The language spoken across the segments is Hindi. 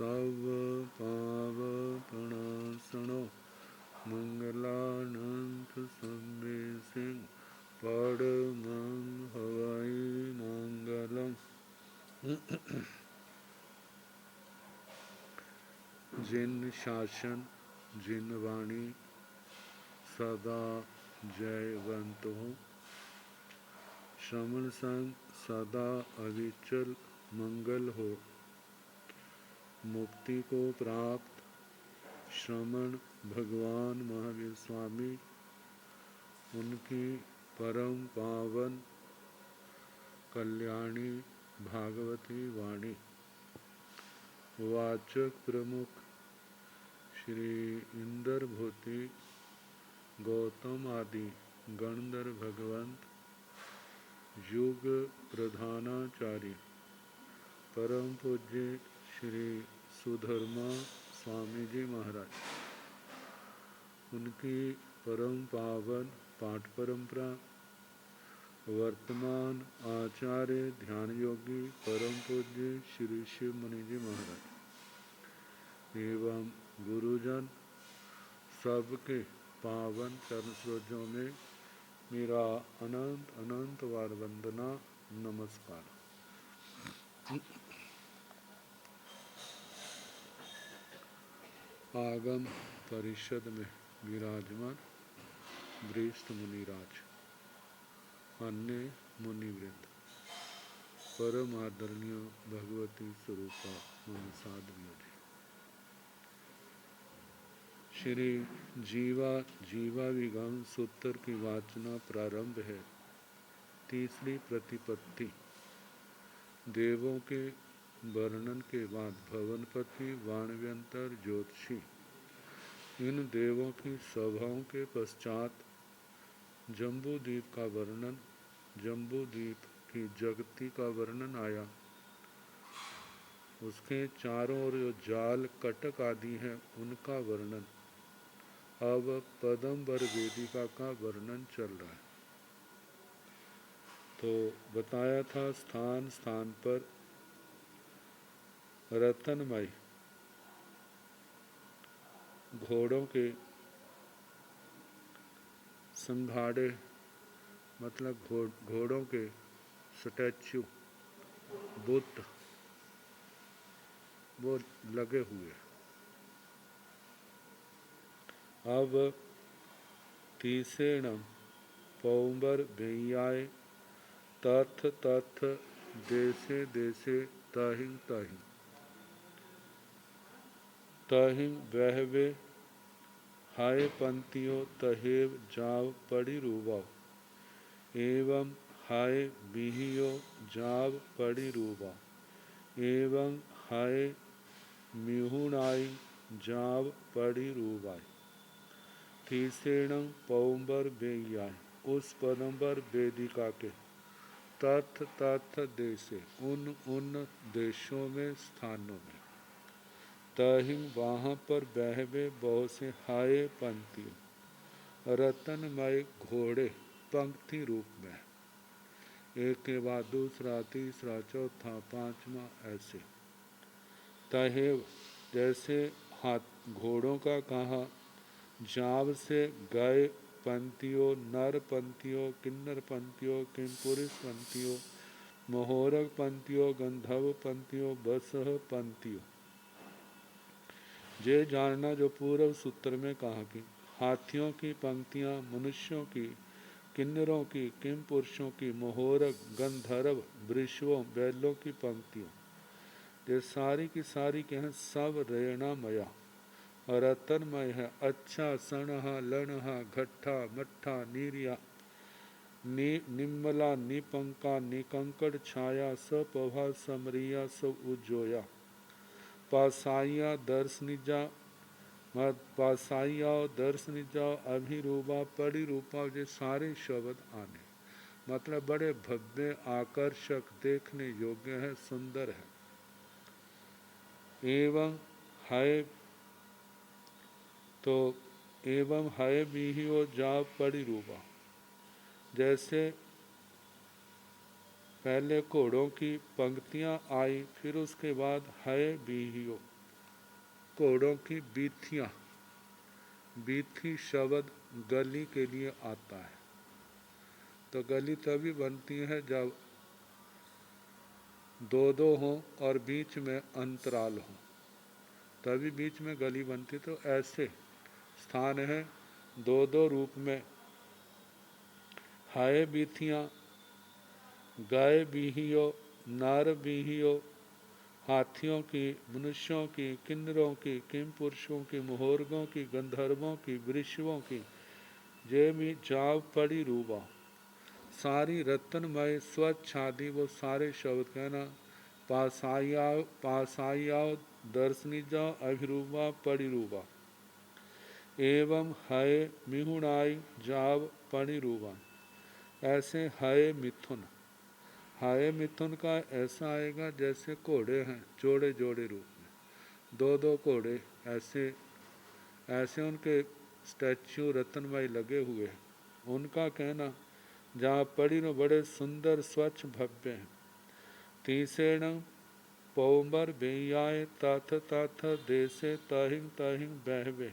सब पाव प्रणासनो मंगलानंत सम्मे सिंह परमं हवै मंगलम। जिन शासन जिन वाणी सदा जयवंत हो, श्रवण संग सदा अविचल मंगल हो। मुक्ति को प्राप्त श्रमण भगवान महावीर स्वामी, उनकी परम पावन कल्याणी भागवती वाणी। वाचक प्रमुख श्री इंदर भूति गौतम आदि गणधर भगवंत, युग प्रधानाचार्य परम पूज्य श्री सुधर्मा स्वामी जी महाराज, उनकी परम पावन पाठ परंपरा, वर्तमान आचार्य ध्यान योगी परम पूज्य श्री शिव मुनि जी महाराज एवं गुरुजन सबके पावन चरण सरोजों में मेरा अनंत अनंत बार वंदना नमस्कार। आगम परिषद में विराजमान वरिष्ठ मुनिराज, अन्य मुनिवृंद, परम आदरणीय भगवती स्वरूपा मनसाधवियों जी, श्री जीवा विगम सूत्र की वाचना प्रारंभ है। तीसरी प्रतिपत्ति, देवों के वर्णन के बाद भवनपति वाणव्यंतर ज्योतिषी, इन देवों की सभाओं के पश्चात जम्बूद्वीप का वर्णन, जम्बूद्वीप की जगती का वर्णन आया। उसके चारों ओर जो जाल कटक आदि हैं उनका वर्णन। अब पदम्बर वेदिका का वर्णन चल रहा है। तो बताया था स्थान स्थान पर रतनमय घोड़ों के संघाड़े, मतलब घोड़ों के स्टैच्यू, बुद्ध वो लगे हुए। अब तीसेण पौंबर भैयाय तथ तथ देशे देशे तहिं तहिं तहिं वहवे हाय पंक्तियों तहेव जाव पड़ी रूबाव, एवं हाय बिहियो जाव पड़ी रूबा, एवं हाय मिहुनाई जाव पड़ी रूबाई। तीसेणं पौंबर बेयाय, उस पदम्बर वेदिका के तथ तथ देशे, उन देशों में स्थानों में, तहिं वहाँ पर बहवे बहुत से हाय पंक्तियों, रतनमय घोड़े पंक्ति रूप में, एक के बाद दूसरा तीसरा चौथा पांचवा ऐसे। तहेव जैसे हाथ घोड़ों का कहा, जाव से गए पंक्तियों, नर पंक्तियों, किन्नर पंक्तियों, किमपुरुष पंक्तियों, महोरग पंक्तियों, गंधर्व पंक्तियों, बसह पंक्तियों। ये जानना जो पूर्व सूत्र में कहा कि हाथियों की पंक्तियां, मनुष्यों की, किन्नरों की, किम पुरुषों की, महोरग, गंधर्व, वृषभों, बैलों की पंक्तियों, ये सारी की सारी क्या है, सब रेणामया और रतनमय है। अच्छा सणहा लणहा घट्ठा मट्ठा नीरिया निम्मला निपंका निकंकड़ छाया सपभा समरिया सब उज्जोया, पासाइया दर्शनिजा पासाइया दर्शनिजा अभिरूपा पड़ी रूपा, ये सारे शब्द आने मतलब बड़े भव्य आकर्षक देखने योग्य है, सुंदर है। एवं है तो एवं है बिहियो जा पड़ी रूपा, जैसे पहले घोड़ों की पंक्तियां आई, फिर उसके बाद है बिहियो घोड़ों की बीथियाँ, बीथी शब्द गली के लिए आता है। तो गली तभी बनती है जब दो दो हों और बीच में अंतराल हो, तभी बीच में गली बनती। तो ऐसे स्थान है दो दो रूप में, हाय बीथियाँ, गाय बीहियो, नार बीहियो, हाथियों की, मनुष्यों की, किन्नरों की, किम पुरुषों की, मोहर्गों की, गंधर्वों की, वृषवों की, जे भी जाव पड़ी रूबा। सारी रत्नमय स्वच्छ आदि वो सारे शब्द कहना, पासायाओ दर्शनी जाओ अभिरूबा परिरूबा, एवं हय मिहुणाई जाव परिरूबा। ऐसे हय मिथुन, हाय मिथुन का ऐसा आएगा जैसे घोड़े हैं जोड़े जोड़े रूप में, दो दो घोड़े ऐसे ऐसे उनके स्टैच्यू रत्नमय लगे हुए हैं। उनका कहना जहाँ पड़ी न बड़े सुंदर स्वच्छ भव्य हैं। तीसरेण पौमर बेयाए तथ तथ देसे तहिं तहिं बहवे,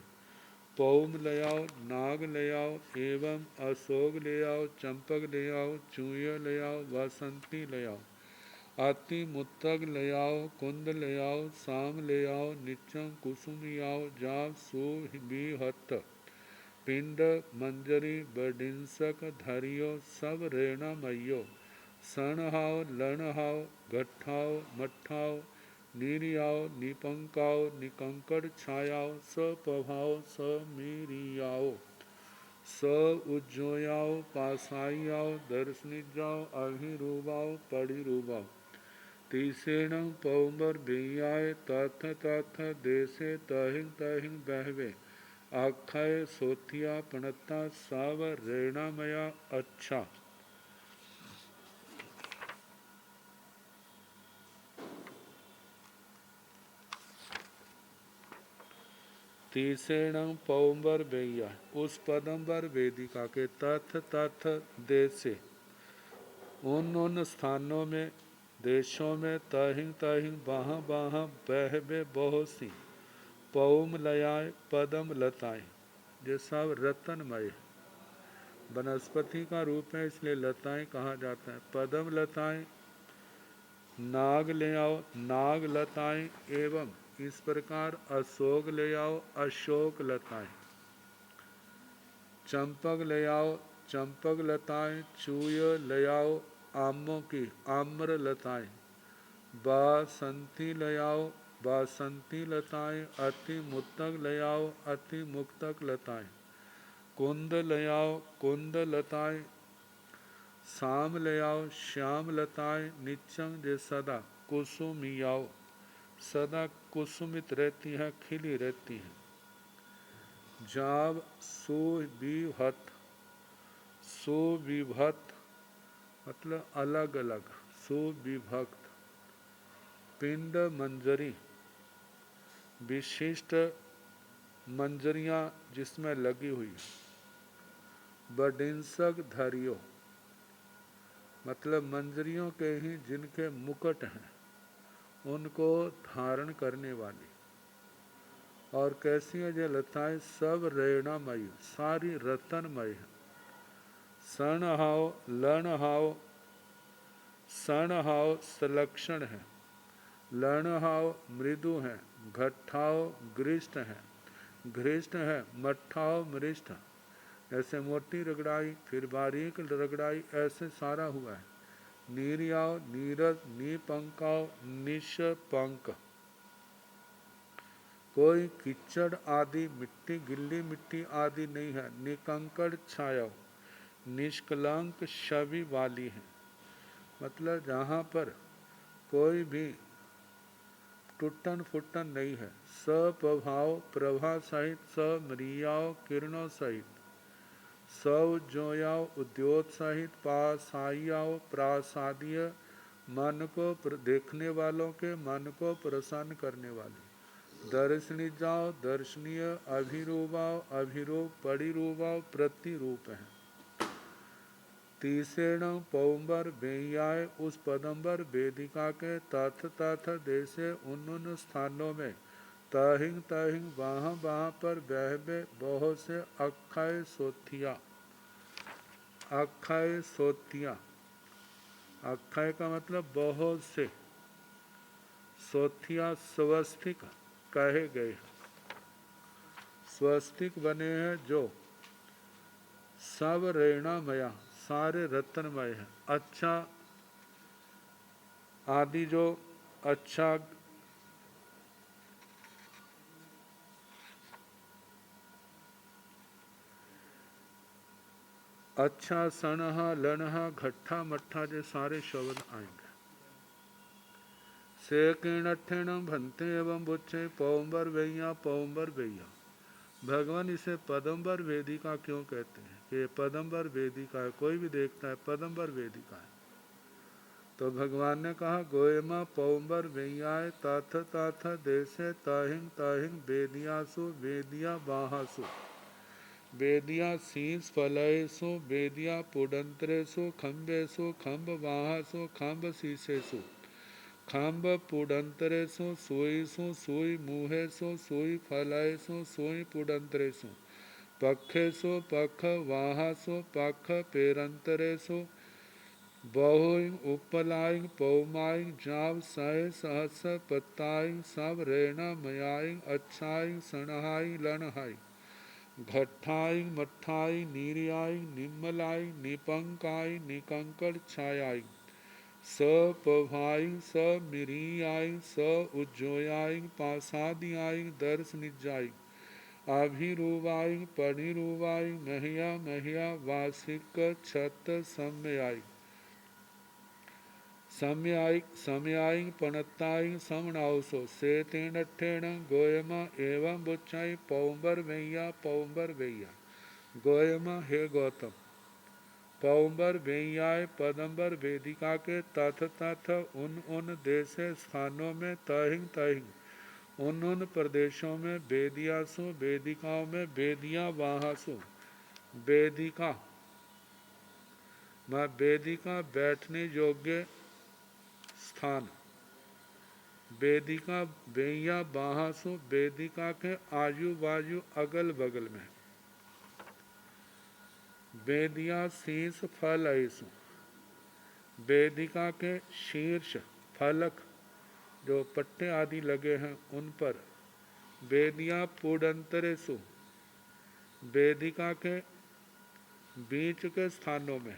पौम ले आओ, नाग ले आओ, एवं अशोक ले आओ, चंपक ले आओ, चूय ले आओ, बसंती ले आओ, आती मुत्तक ले आओ, कुंद ले आओ, साम ले आओ, निचम कुसुम आओ, जाव सो भी हत, पिंड मंजरी बडिंसक धरियो, सब रेणा मयो, सण हाओ लण हाओ, गठाओ मठाओ, नीरियाओ निपंकाओ, निकंकड़ छायाओ, स पभाओ स मीरियाओ, स उज्जोयाओ, पासाइयाओ, दर्शनी जाओ, अभिरूबाओ परिरूबाओ। तीसरेण पौमर बेयाए तथ तथ देसे तहिं तहिं बहवे, आखय सोथिया पणता साव रेणामया अच्छा। तीसरेण पौम्बर बेया, उस पदम्बर वेदिका के तथ तथ देसे, उन स्थानों में, देशों में, तहिं तहिं बाहाँ बाहाँ बहवे बहुत सी, पौम लयाए पदम लताएं, ये सब रतनमय वनस्पति का रूप है इसलिए लताएं कहा जाता है। पदम लताएं, नाग ले आओ, नाग लताएं, एवं इस प्रकार अशोक ले आओ, अशोक लताएं, चंपक ले आओ, चंपक लताएं, चूय ले आओ, आमों की, आम्र लताएं, बासंती ले आओ, बासंती लताएं, अति मुक्तक ले आओ, अति मुक्तक लताएं, कुंद ले आओ, कुंद लताएं, शाम ले आओ, श्याम लताएं, निचम जे सदा कुसुमियाओ, सदा कुसुमित रहती है, खिली रहती है। जाव सुविभत, सुविभत मतलब अलग अलग, सुविभक्त। पिंड मंजरी, विशिष्ट मंजरियां जिसमें लगी हुई। बडिंसक धरियो मतलब मंजरियों के ही जिनके मुकुट हैं उनको धारण करने वाली। और कैसी है ये लताएं, सब रेणामयी, सारी रतनमय है। सण हाव लण हाव, सण हाव सलक्षण है, लण हाव मृदु है, घट्ठाव गृष्ट है, घृष्ट है, मट्ठाव मृष्ट, ऐसे मोटी रगड़ाई फिर बारीक रगड़ाई ऐसे सारा हुआ है। नीरियाव नीरज, निपंकाव निशपंक, कोई कीचड़ आदि मिट्टी, गिल्ली मिट्टी आदि नहीं है। निकंकड़ छाया, निष्कलंक छवि वाली है, मतलब जहाँ पर कोई भी टूटन फुटन नहीं है। सप्रभाव, प्रभा सहित, समरियाव किरणों सहित, सौज्जोयाव उद्योत सहित, पासायाव प्रासादीय, मन को देखने वालों के मन को प्रसन्न करने वाली। दर्शनी जाओ दर्शनीय, अभिरूपाव अभिरूप, परिरूपाव प्रतिरूप है। तीसरेण पौम्बर बेयाए, उस पदम्बर वेदिका के तथ तथ देशे उन स्थानों में, ताहिंग ताहिंग वहाँ वहाँ पर बहबे बहुत से अक्षय सोथिया। अक्षय सोथिया, अक्षय का मतलब बहुत से, सोथिया स्वस्तिक कहे गए, स्वस्तिक बने हैं जो सब रेणामया सारे रत्नमय है। अच्छा आदि जो अच्छा अच्छा सणहा लणहा घट्ठा मट्ठा जो सारे शब्द आएंगे। से किणठिणम भंते एवं बुच्चे पौम्बर वैया पौम्बर वैया। भगवान इसे पदम्बर वेदिका क्यों कहते हैं? ये पदम्बर वेदिका है, कोई भी देखता है पदम्बर वेदिका है। तो भगवान ने कहा गोयमा पौम्बर वैयाय ताथ ताथ देशे ताहिंग ताहिंग वेदियासु वेदिया बाहासु। वेदिया शीस फलयसु वेदिया पुडंतरेसु खम्बेसु खम्ब वाहासु खम्ब शीशेसु खम्ब पुडंतरेसु सोईसु सोई मुहेसु सोई फलयसु सोई पुडंतरेसु पक्षेसु पख वाहासु पख पेरंतरेसु बहुइंग उपलाइंग पौमाइंग जाव सह सहस पत्ताइंग सब रेणा मयाइंग अच्छाइंग सणहाइंग लणहाइंग घट्ठाइंग मट्ठाइंग नीरियाइंग निम्मलाइंग निपंकाइंग निकंकड़ छायाइंग सपभाइंग स मिरियाइंग स उज्जोयाइंग पासादियाइंग दर्श निजाइंग अभिरूवाइंग पढ़िरूवाइंग महिया महिया वासिक छत सम्याइंग समयाइंग पणत्ताइंग समणाउसो से तीणठेण गोयमा एवं बुच्चाई पौम्बर वैया गोयमा हे गौतम पौम्बर वैयाय पदम्बर वेदिका के तथ तथ उन देशे स्थानों में तहिंग तहिंग उन प्रदेशों में वेदियासु वेदिकाओं में वेदिया वाहासु वेदिका वेदिका बैठने योग्य स्थान वेदिका वैया बाहासु वेदिका के आयु वायु अगल बगल में वेदिया शीर्ष फल ऐसु वेदिका के शीर्ष फलक जो पट्टे आदि लगे हैं उन पर वेदिया पुडंतरेसु वेदिका के बीच के स्थानों में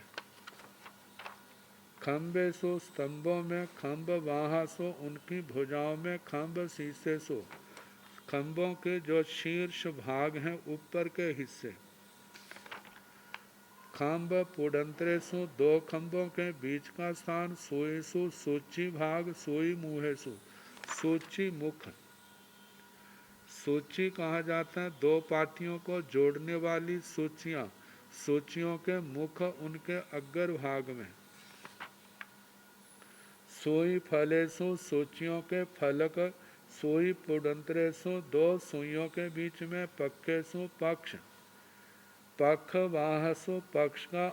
खम्बे सो स्तंभों में खम्ब वाहासो उनकी भुजाओं में खम्ब शीशे सो खम्बों के जो शीर्ष भाग हैं ऊपर के हिस्से खम्ब पुडंतरेसु दो खम्बों के बीच का स्थान सोईसु सूची भाग सोई मुहेसु सूची मुख सूची कहा जाता है दो पाटियों को जोड़ने वाली सूचियां सूचियों के मुख उनके अग्र भाग में सोई फलेसु सूचियों के फलक सोई पुडंतरेसु दो सुइयों के बीच में पक्षेसु पक्ष पक्ष वाहसु पक्ष का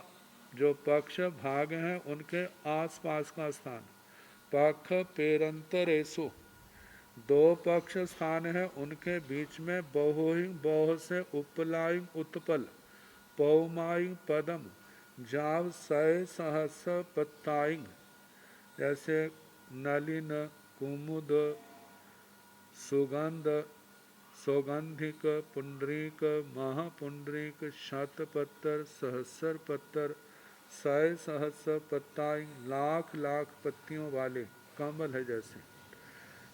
जो पक्ष भाग हैं उनके आसपास का स्थान पक्ष पेरंतरेसु दो पक्ष स्थान है उनके बीच में बहुहिंग बहुत से उपलाइंग उत्पल पौमाइंग पदम जाव सय सहस पत्ताइंग जैसे नलिन कुमुद सुगंध सौगंधिक पुंडरीक महापुंडरीक शतपत्तर सहस्र पत्तर सय सहस पत्ताइंग लाख लाख पत्तियों वाले कमल है जैसे,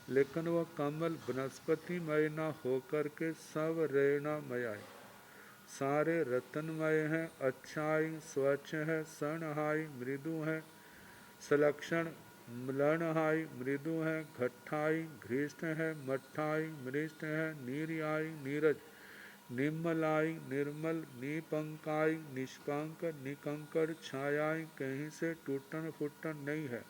लेकिन वह कमल वनस्पतिमय न होकर के सब रेणामय है सारे रत्नमय हैं अच्छाई स्वच्छ है सणहाई मृदु है सलक्षण मलणहाई मृदु है घट्ठाई घृष्ट है मट्ठाई मृष्ट है नीरियाई नीरज निम्मलाई निर्मल निपंकाई निष्पंक निकंकड़ छायाई कहीं से टूटन फुटन नहीं है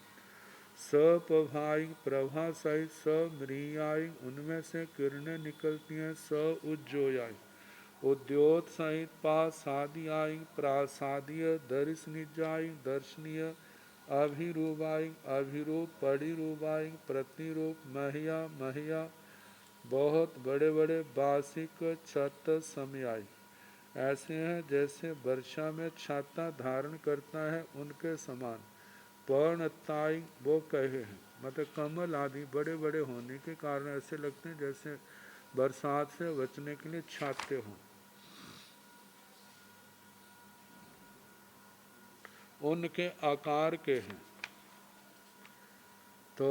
सपभाई प्रभा सहित समरियाई उनमें से किरणें निकलती हैं स उज्जोयाई उद्योत सहित पासादियाई प्रासादीय दर्श निजाई दर्शनीय अभिरूपाई अभिरूप परिरूपाई प्रतिरूप महिया महिया बहुत बड़े बड़े बासिक छत समयाई, ऐसे हैं जैसे वर्षा में छाता धारण करता है उनके समान। पर्णताई वो कहे हैं, मतलब कमल आदि बड़े बड़े होने के कारण ऐसे लगते हैं जैसे बरसात से बचने के लिए छाते हों। उनके आकार के हैं। तो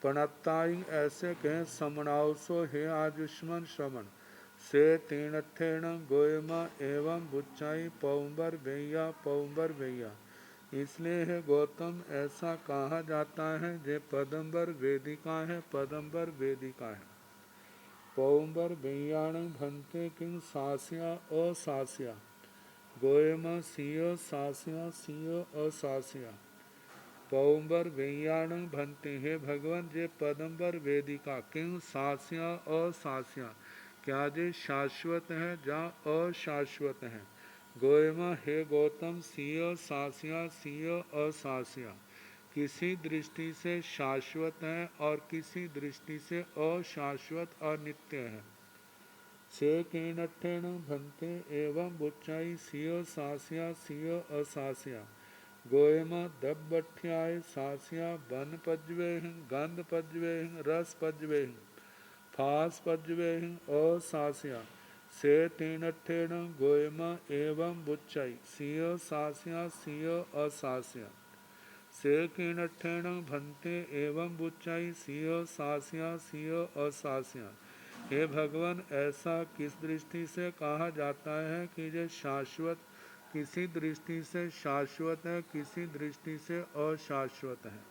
पणत्ताई ऐसे कहें समणावसो हे आयुष्मान श्रवण से तीर्थेण गोयमा एवं बुच्चाई पौंबर भैया। इसलिए है गौतम ऐसा कहा जाता है जे पदम्बर वेदिका है, पदम्बर वेदिका है। पौंबर भैयाण भंते किंग सास्या असास्या गोयमा सियो सास्या सियो असास्या पौंबर वेयाण भंते, हे भगवान जे पदम्बर वेदिका किंग सास्या असास्या, क्या जे शाश्वत है जहाँ अशाश्वत है। गोयमा हे गौतम सियो सास्या सियो असास्या, किसी दृष्टि से शाश्वत है और किसी दृष्टि से अशाश्वत अनित्य है। से कीणठेण भंते एवं बुच्चाई सियो सास्या सियो असास्या गोयमा दब्बठ्याय सास्या बन पज्वेह गंध पज्वेह रस पज्वेह फास पज्वेह असास्या से तीणठेण गोयमा एवं बुच्चाई सियो सास्या सियो असास्या से कीणठेण भंते एवं बुच्चाई सियो सास्या सियो असास्या। हे भगवान ऐसा किस दृष्टि से कहा जाता है कि जो शाश्वत किसी दृष्टि से शाश्वत है, किसी दृष्टि से अशाश्वत है।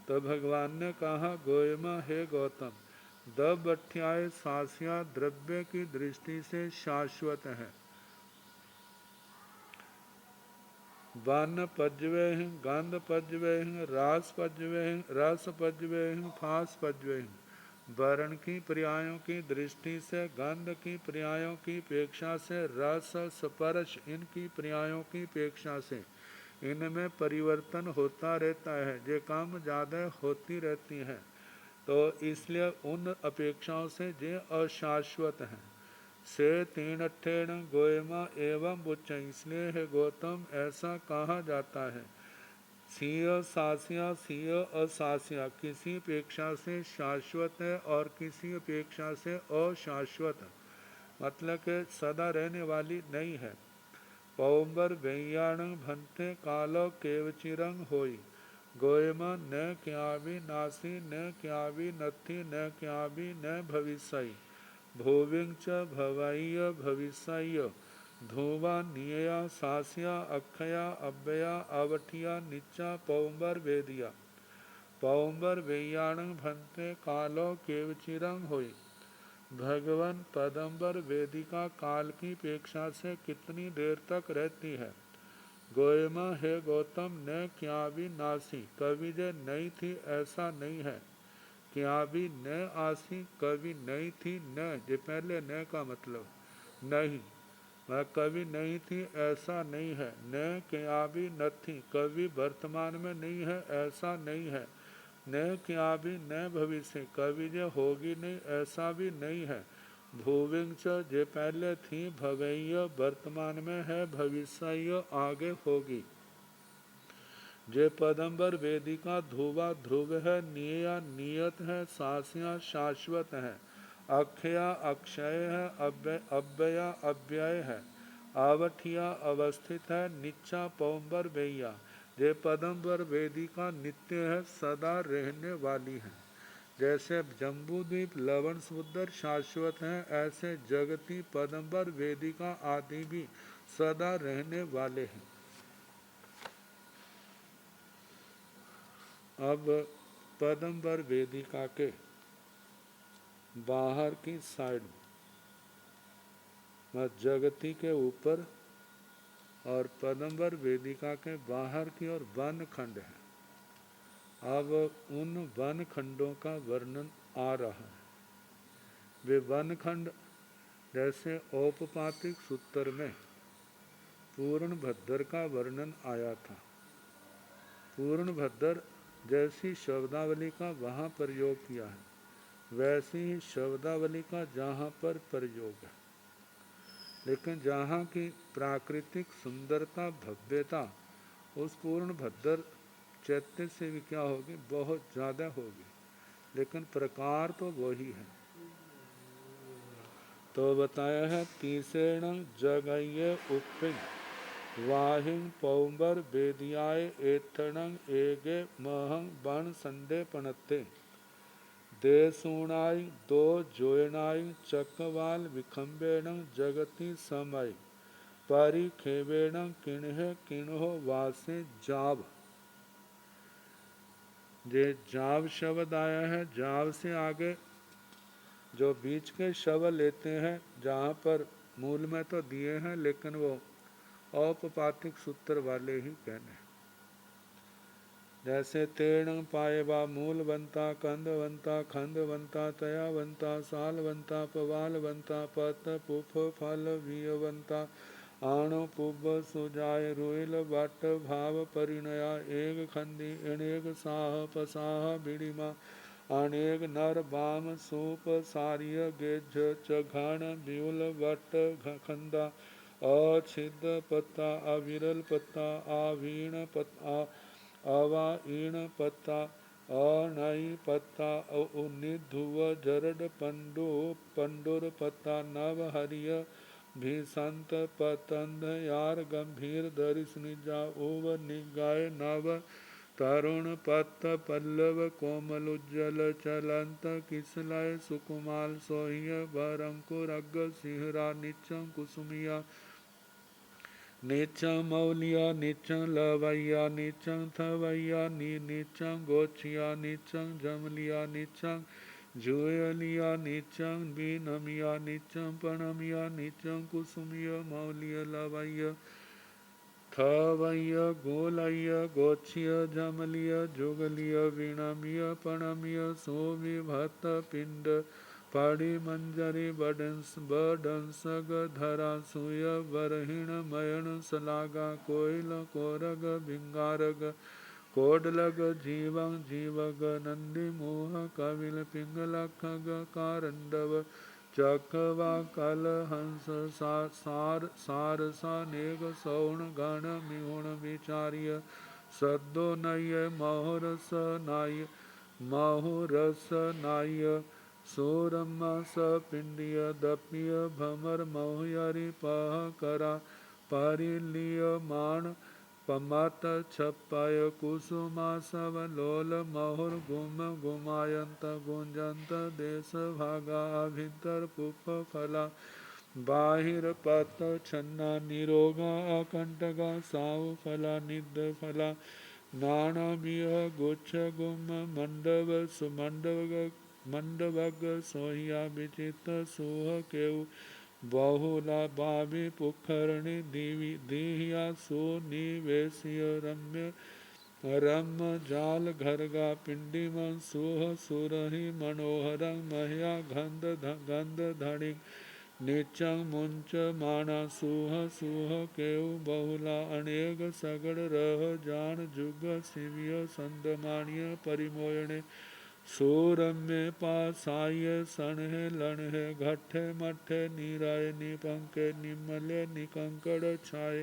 तो भगवान ने कहा गोयमा हे गौतम, दबठ्याय सास्या द्रव्य की दृष्टि से शाश्वत है। वन पज्वेह गंध पज्वेह रास पज्वेह रस पज्वेह फास पज्वेह, वर्ण की पर्यायों की दृष्टि से गंध की पर्यायों की अपेक्षा से रस स्पर्श इनकी पर्यायों की अपेक्षा से इनमें परिवर्तन होता रहता है, जे कम ज़्यादा होती रहती है। तो इसलिए उन अपेक्षाओं से जे अशाश्वत हैं। से तीणठेण गोयमा एवं बुच्च, इसलिए है गौतम ऐसा कहा जाता है। सिय सास्या सिय असास्या, किसी अपेक्षा से शाश्वत है और किसी अपेक्षा से अशाश्वत, मतलब कि सदा रहने वाली नहीं है। पौंबर वैयाण भंते कालो केवचिरंग होई गोयमा न क्यावी नासी न क्यावी नथी न क्यावी न भविष्य भूविंग च भवय्य भविष्य धूवा नियया सास्या अक्षया अव्यया अवठिया निचा पौंबर वेदिया। पौंबर वेयाण भंते कालो केवचिरंग होई, भगवान पदम्बर वेदिका काल की अपेक्षा से कितनी देर तक रहती है। गोयमा हे गौतम न क्या भी नासी, कभी जे नहीं थी ऐसा नहीं है। क्या भी न आसी, कभी नहीं थी न, जे पहले न का मतलब नहीं, वह कभी नहीं थी ऐसा नहीं है। न क्या भी न थी, कभी वर्तमान में नहीं है ऐसा नहीं है। न क्या भी न भविष्य, कभी जे होगी नहीं ऐसा भी नहीं है। भूविंग च, जे पहले थी, भवैय वर्तमान में है, भविष्य आगे होगी। जे पदम्बर वेदिका ध्रुवा ध्रुव है, निया नियत है, सास्या शाश्वत है, अक्षया अक्षय है, अव्यया अव्यय है, आवठिया अवस्थित है, निच्चा पौंबर वैया, जे पदम्बर वेदिका नित्य है, सदा रहने वाली है। जैसे जम्बूद्वीप लवण समुद्र शाश्वत हैं, ऐसे जगती पदम्बर वेदिका आदि भी सदा रहने वाले हैं। अब पदम्बर वेदिका के बाहर की साइड में जगती के ऊपर और पदम्बर वेदिका के बाहर की ओर वन खंड है। अब उन वन खंडों का वर्णन आ रहा है। वे वन खंड जैसे औपपातिक सूत्र में पूर्ण भद्र का वर्णन आया था। पूर्ण भद्र जैसी शब्दावली का वहाँ प्रयोग किया है। वैसी ही शब्दावली का जहाँ पर प्रयोग है, लेकिन जहाँ की प्राकृतिक सुंदरता भव्यता उस पूर्ण भद्र चैत्य से भी क्या होगी, बहुत ज़्यादा होगी, लेकिन प्रकार तो वही है। तो बताया है तीसरेण जगय उपिंग वाहिंग पौंबर बेदियाय एथणंग एगे महंग बन संडे पणते देसूणाई दो जोयनाई चकवाल विखंबेण जगति समय परिखेवेण किन्ह किन्हो वासे जाव। ये जाव शब्द आया है, जाव से आगे जो बीच के शब्द लेते हैं, जहाँ पर मूल में तो दिए हैं लेकिन वो औपपातिक सूत्र वाले ही कहने हैं। जैसे तेण पाएबा मूल बनता कंद बनता खंड बनता तया बनता साल बनता पवाल बनता पत पुफ फल वीय बनता आणो पुब सुजाय रुइल बट भाव परिणया एक खंडी अनेक साह पसाह बिड़िमा अनेक नर बाम सूप सारिय गेज चघाण ब्यूल बट खंदा अछिद पत्ता अविरल पत्ता आवीण पत्ता अवाईण पत्ता अनई पत्ता उन्निधुव जरड पंडुर पत्ता नव हरिय भीसंत पतंद यार गंभीर दरिस निजा ओव निगाय नव तरुण पत्त पल्लव कोमल उज्जवल चलंत किसलय सुकुमाल सोह्य बरंकुर अग्ग सिंहरा निचं कुसुमिया नीचं मौलिया नीचं लवैया नीचं थवैया नीचं गोचिया नीचं जमलिया नीचं जुयलिया नीचं बीनमिया नीचं पणमिया नीचं कुसुमिया मौलिया लवैया थवैया गोलैया गोचिया जमलिया जुगलिया वीणमिया पणमिया सोविभत पिंड पाड़ी मंजरी बडंसग धरा सुय बरहिण मयण सलागा कोयल कोरग भिंगारग कोडलग जीवं जीवग नंदी मोह कविल पिंगल खग कारंडव चकवा कल हंस सारसा नेग सौण गण मिहुण विचार्य सद्दो नय महुरस नाय सोरमा सपिंडिय दपिय भमर महुयरि पह करा परिलिय मान पमत छपय कुसुमा सव लोल महुर गुम गुमायंत गुंजंत देश भागा अभितर पुप फला बाहिर पत छन्ना निरोगा अकंटगा साव फला निद फला नाणमिय गुच्छ गुम मंडव मंडवग सोहिया विचित सोह केउ बहुला बाबी पुखरणी दीहिया सो निवेशिय रम्य जाल घरगा पिंडी मन सोह सुरहि मनोहरं महया गंध धणि नीचं मुंच माना सुह केउ बहुला अनेक सगड़ रह जान जुग शिविय संदमानिय परिमोयणे सोरम्य पासाय सणहे लणहे घट्ठे मठे नीराय निपंके निमले निकंकड़ छाए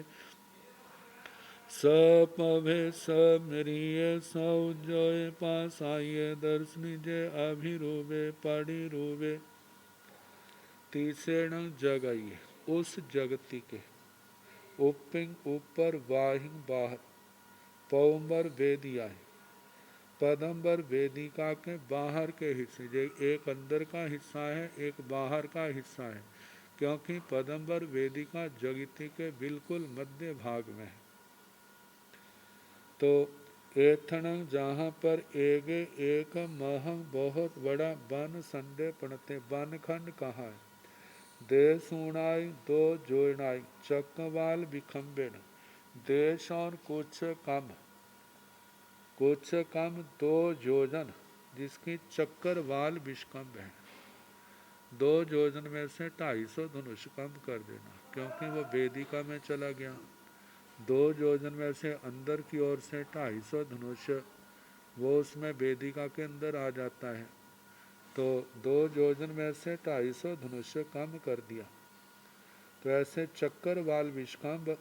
सपभे समरिय सौजोय पासाय दर्शनी जे अभिरूबे पड़ी रूबे। तीसरे जगई उस जगती के उपिंग ऊपर वाहिंग बाहर पौंबर वेदिया पदम्बर वेदिका के बाहर के हिस्से, जो एक अंदर का हिस्सा है एक बाहर का हिस्सा है, क्योंकि पदम्बर वेदिका जगती के बिल्कुल मध्य भाग में है। तो एथण जहाँ पर एगे एक महंग बहुत बड़ा वन संडे पड़ते वन खंड कहाँ है। देश ऊणाई दो जोड़नाई चकवाल विखम्बेन देश और कुछ कम दो योजन जिसकी चक्कर वाल विषकंभ है। 2 योजन में से 250 धनुष कम कर देना, क्योंकि वो वेदिका में चला गया। 2 योजन में से अंदर की ओर से 250 धनुष वो उसमें वेदिका के अंदर आ जाता है। तो 2 योजन में से 250 धनुष्य कम कर दिया। तो ऐसे चक्कर वाल विष्कंभ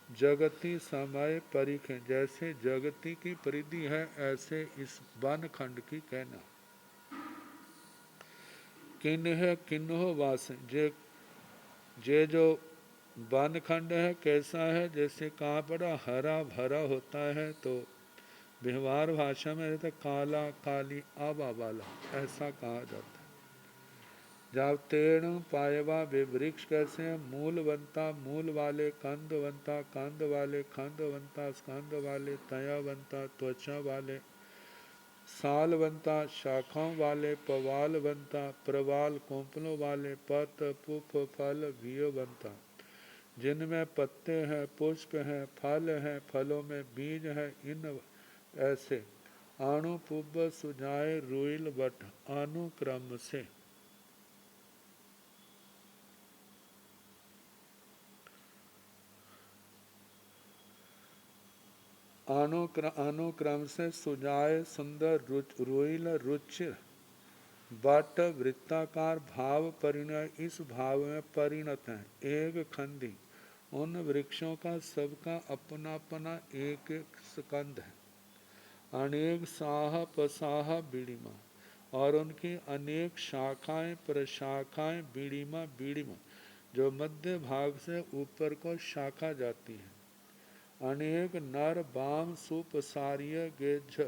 जगती समय परिख, जैसे जगती की परिधि है ऐसे इस वन खंड की कहना। किन्ह किन्हो वास, जे जो वन खंड है कैसा है, जैसे कहाँ बड़ा हरा भरा होता है, तो व्यवहार भाषा में रहता काला काली आबा वाला, ऐसा कहा जाता है। जब तेण पायवा वे वृक्ष कैसे हैं, मूलवंता मूल वाले, कंदवंता कंद वाले, खंडवंता स्कंद वाले, तयावंता त्वचा वाले, सालवंता शाखाओं वाले, पवालवंता प्रवाल कोंपलों वाले, पत पुष्प फल वियवंता, जिनमें पत्ते हैं, पुष्प हैं, फल हैं, फलों में बीज है, इन ऐसे अणुपुब सुझाए रुइल वट अनुक्रम से। अनुक्रम से सुजाए सुंदर रुइल रुचिर बट वृत्ताकार भाव परिणय, इस भाव में परिणत है। एक खंडी उन वृक्षों का सबका अपना अपना एक एक स्कंद है। अनेक साह पसाह बीड़िमा, और उनकी अनेक शाखाएं प्रशाखाएं बीड़िमा बीड़िमा, जो मध्य भाग से ऊपर को शाखा जाती है। अनेक नर बाम सुपसार्य गेझ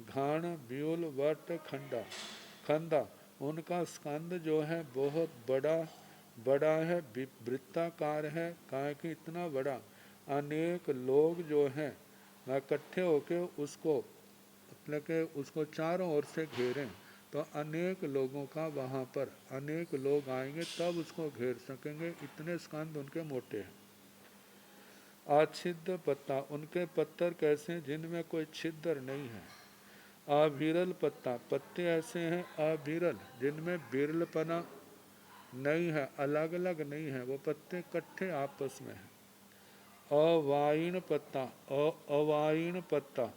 घाण व्यूल वट खंडा खंदा, उनका स्कंद जो है बहुत बड़ा बड़ा है, वृत्ताकार है, कहा कि इतना बड़ा अनेक लोग जो हैं इकट्ठे होके उसको मतलब कि उसको चारों ओर से घेरें, तो अनेक लोगों का वहाँ पर अनेक लोग आएंगे तब उसको घेर सकेंगे, इतने स्कंद उनके मोटे हैं। आच्छिद्र पत्ता, उनके पत्तर कैसे, जिनमें कोई छिद्र नहीं है। अविरल पत्ता, पत्ते ऐसे हैं अविरल, जिनमें विरलपना नहीं है, अलग अलग नहीं है, वो पत्ते इकट्ठे आपस में हैं। अवाइन पत्ता, अवाइन पत्ता,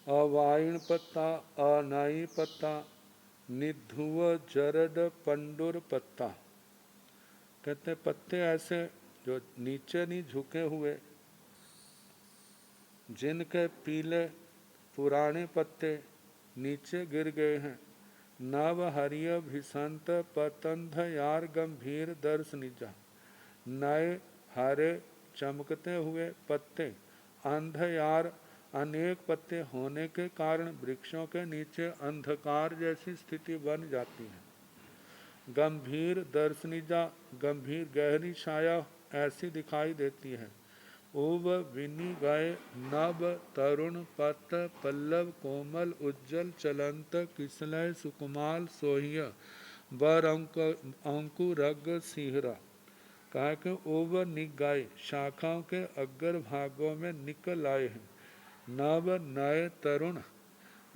अवाइन पत्ता, अनाई पत्ता, निधुव जरड पंडुर पत्ता, कहते पत्ते ऐसे जो नीचे नहीं झुके हुए, जिनके पीले पुराने पत्ते नीचे गिर गए हैं। नव हरिय भिसंत पतंध यार गंभीर दर्श निजा, नए हरे चमकते हुए पत्ते, अंधयार अनेक पत्ते होने के कारण वृक्षों के नीचे अंधकार जैसी स्थिति बन जाती है। गंभीर दर्शनीजा, गंभीर गहरी छाया ऐसी दिखाई देती है। उव विनी गए नभ तरुण पत पल्लव कोमल उज्जवल चलंत किसलय सुकुमाल सोहिय बर अंकुरग सिहरा, कहा कि उव निगाए शाखाओं के अग्र भागों में निकल आए हैं। नव नए तरुण,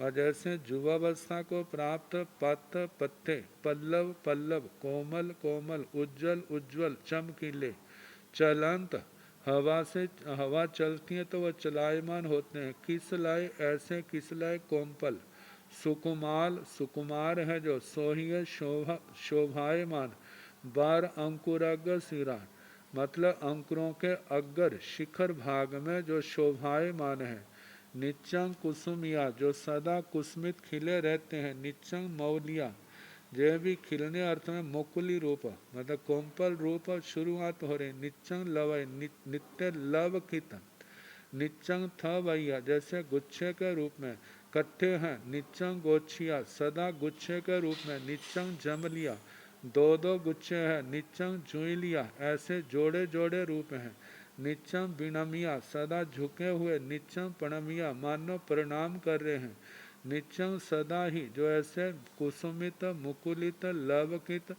जैसे युवावस्था को प्राप्त, पत पत्ते, पल्लव पल्लव, कोमल कोमल, उज्जवल उज्जवल, चमकीले, चलंत हवा चलती है तो वह चलायमान होते हैं। किसलाय ऐसे किसलाय कोमपल, सुकुमाल सुकुमार है जो, सोहिय शोभायमान, बार अंकुरग सिरा, मतलब अंकुरों के अग्र शिखर भाग में जो शोभायमान है। निच्चंग कुसुमिया, जो सदा कुसुमित खिले रहते हैं। निच्चंग मौलिया, जो भी खिलने अर्थ में मुकुली रूप, मतलब कोमपल रूप शुरुआत हो रही। निच्चंग लवय नित्य लवकित, निच्चंग थवैया, जैसे गुच्छे के रूप में इकट्ठे हैं। निच्चंग गोछिया, सदा गुच्छे के रूप में। निच्चंग जमलिया, दो दो गुच्छे हैं। निच्चंग जुइलिया, ऐसे जोड़े जोड़े रूप हैं। निच्चम विनमिया, सदा झुके हुए। निच्चम प्रणमिया, मानो प्रणाम कर रहे हैं। निच्चम सदा ही, जो ऐसे कुसुमित मुकुलित लवकित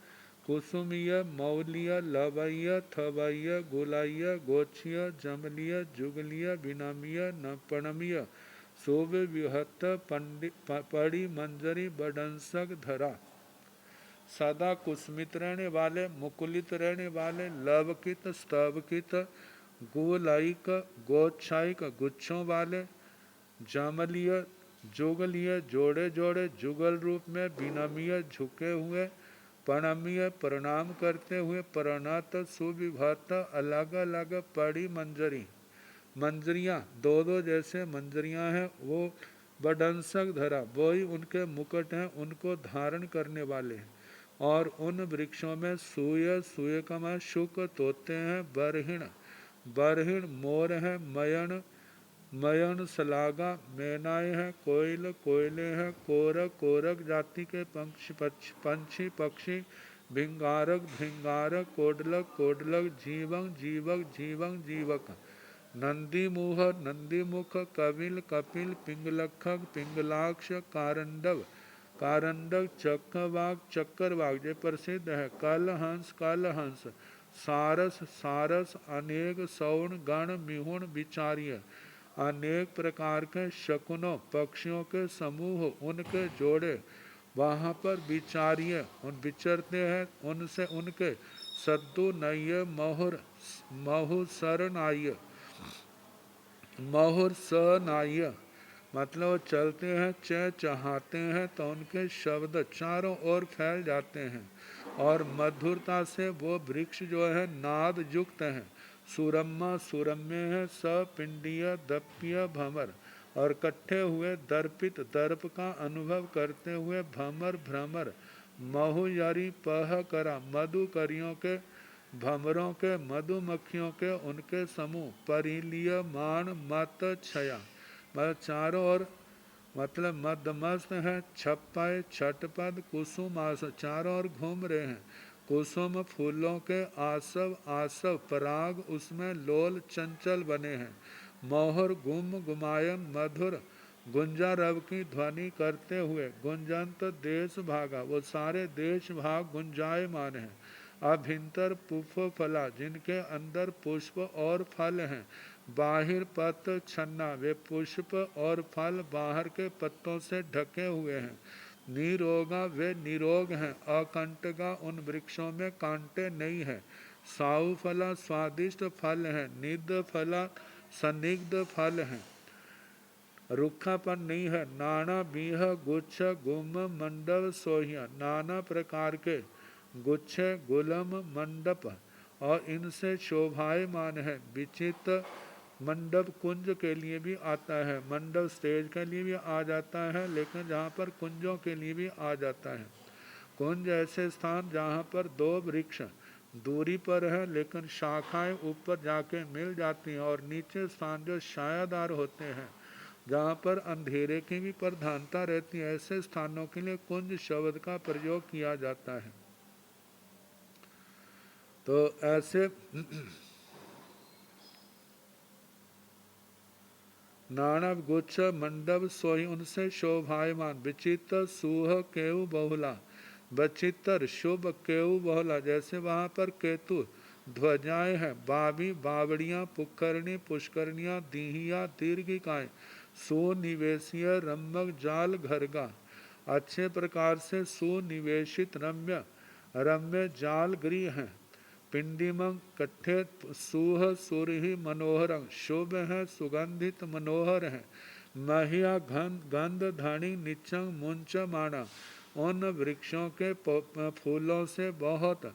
कुसुमीय, मौलीय, लवैय, थवैय, गुलाय, गोछीय, जमलीय, जुगलीय, बिनामीय, नपणमीय, शोभ विहत, पड़ी, मंजरी, बडंसक, धरा। सदा कुसमित रहने वाले, मुकुलित रहने वाले, लवकित, स्तवकित, गोलायिक, गोच्छायिक, गुच्छों वाले, जामलीय, जुगलीय, जोड़े जोड़े जुगल रूप में, बिनमीय, झुके हुए, प्रणमीय, प्रणाम करते हुए, प्रणत, सुविभक्त, अलग अलग, पड़ी, मंजरी, मंजरियाँ दो दो जैसे मंजरियाँ हैं, वो बडंसक, धरा, वही उनके मुकुट हैं, उनको धारण करने वाले हैं। और उन वृक्षों में सूय, सूय कमा शुक, तोते हैं, बरहिण, बरहिण मोर है, मयण, मयण सलागा, मैनाएँ हैं, कोयल, कोयले हैं, कोरक, कोरक जाति के पंछी पक्षी, भिंगारक, भिंगारक, कोडलक, कोडलक, जीवंग, जीवक, जीवंग, जीवक, नंदी मुह, नंदी मुख, कपिल, कपिल, पिंगलखक, पिंगलाक्ष, कारंडव, कारंडक, चक्रवाक, चक्रवाक ये प्रसिद्ध है, कलहंस, कलहंस, सारस, सारस, अनेक सौण गण, मिहुण, विचार्य, अनेक प्रकार के शकुनों पक्षियों के समूह, उनके जोड़े वहाँ पर विचार्य उन विचरते हैं, उनसे उनके सद्दु नय्य, महुर, महु सरनाय, महुर सनाय, मतलब वो चलते हैं, चहचहाते हैं तो उनके शब्द चारों ओर फैल जाते हैं, और मधुरता से वो वृक्ष जो है नाद युक्त हैं। सुरम्मा, सुरम्य है, सपिंडीय, दप्पीय, भमर, और कट्ठे हुए दर्पित, दर्प का अनुभव करते हुए, भमर, भ्रमर, महुयरी, पह करा, मधुकरियों के, भमरों के, मधुमक्खियों के, उनके समूह, परिलीय, मान, मत, छया, मतलब चारों ओर, मतलब मदमस्त है, छप्पय, छटपद, कुसुमास, चारों ओर घूम रहे हैं, कुसुम फूलों के आसव, आसव पराग उसमें लोल चंचल बने हैं, मोहर, गुम, गुमायन, मधुर, गुंजा रव की ध्वनि करते हुए, गुंजंत देश भागा, वो सारे देश भाग गुंजायमान हैं, अभिंतर पुष्प फला, जिनके अंदर पुष्प और फल हैं, बाहिर पत्त छन्ना, वे पुष्प और फल बाहर के पत्तों से ढके हुए हैं, निरोगा, वे निरोग हैं, अकंटका, उन वृक्षों में कांटे नहीं हैं, साउ फला, स्वादिष्ट फल हैं, निध फला, सनिग्ध फल हैं, रुखापन नहीं है, नाना बीह, गुच्छ, गुम, मंडप, सोहिया, नाना प्रकार के गुच्छे, गुलम, मंडप और इनसे शोभायमान है, विचित मंडप कुंज के लिए भी आता है, मंडप स्टेज के लिए भी आ जाता है, लेकिन जहाँ पर कुंजों के लिए भी आ जाता है। कुंज ऐसे स्थान जहाँ पर दो वृक्ष दूरी पर है लेकिन शाखाएं ऊपर जाके मिल जाती हैं, और नीचे स्थान जो छायादार होते हैं, जहाँ पर अंधेरे की भी प्रधानता रहती है, ऐसे स्थानों के लिए कुंज शब्द का प्रयोग किया जाता है। तो ऐसे नाणव गुच्छ मंडप सोई, उनसे शोभायमान, विचित्र सुह केव बहुला, विचित्र शुभ केव बहुला, जैसे वहाँ पर केतु ध्वजाएं हैं, बाबी, बावड़ियाँ, पुष्करणी, पुष्करणियाँ, दीहिया, दीर्घिकाएं, सुनिवेशीय, रम्यक, जाल, घरगा, अच्छे प्रकार से सुनिवेशित रम्य, रम्य जाल गृह हैं, पिंडिमं कट्ठे, सुह सुरहि मनोहरं, शुभ है, सुगंधित मनोहर है, महिया गंध धनी निचंग मुंच माना, उन वृक्षों के फूलों से बहुत,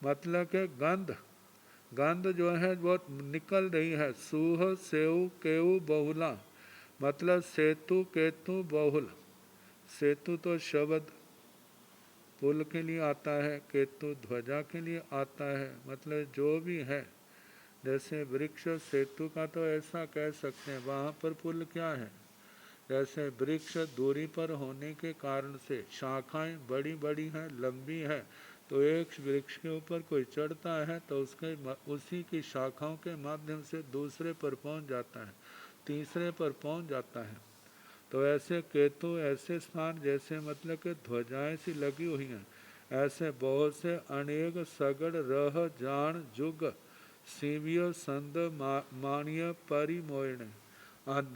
मतलब के गंध, गंध जो है वो निकल रही है, सुह सेव केव बहुला, मतलब सेतु केतु बहुल, सेतु तो शब्द पुल के लिए आता है, केतु ध्वजा के लिए आता है, मतलब जो भी है, जैसे वृक्ष सेतु का तो ऐसा कह सकते हैं, वहाँ पर पुल क्या है, जैसे वृक्ष दूरी पर होने के कारण से शाखाएं बड़ी बड़ी हैं, लंबी है, तो एक वृक्ष के ऊपर कोई चढ़ता है तो उसके उसी की शाखाओं के माध्यम से दूसरे पर पहुँच जाता है, तीसरे पर पहुँच जाता है। तो ऐसे केतु ऐसे स्थान जैसे मतलब कि ध्वजाएं सी लगी हुई हैं, ऐसे बहुत से अनेक सगड़ रह जान जुग सीवियो संद मानिय परिमोयण।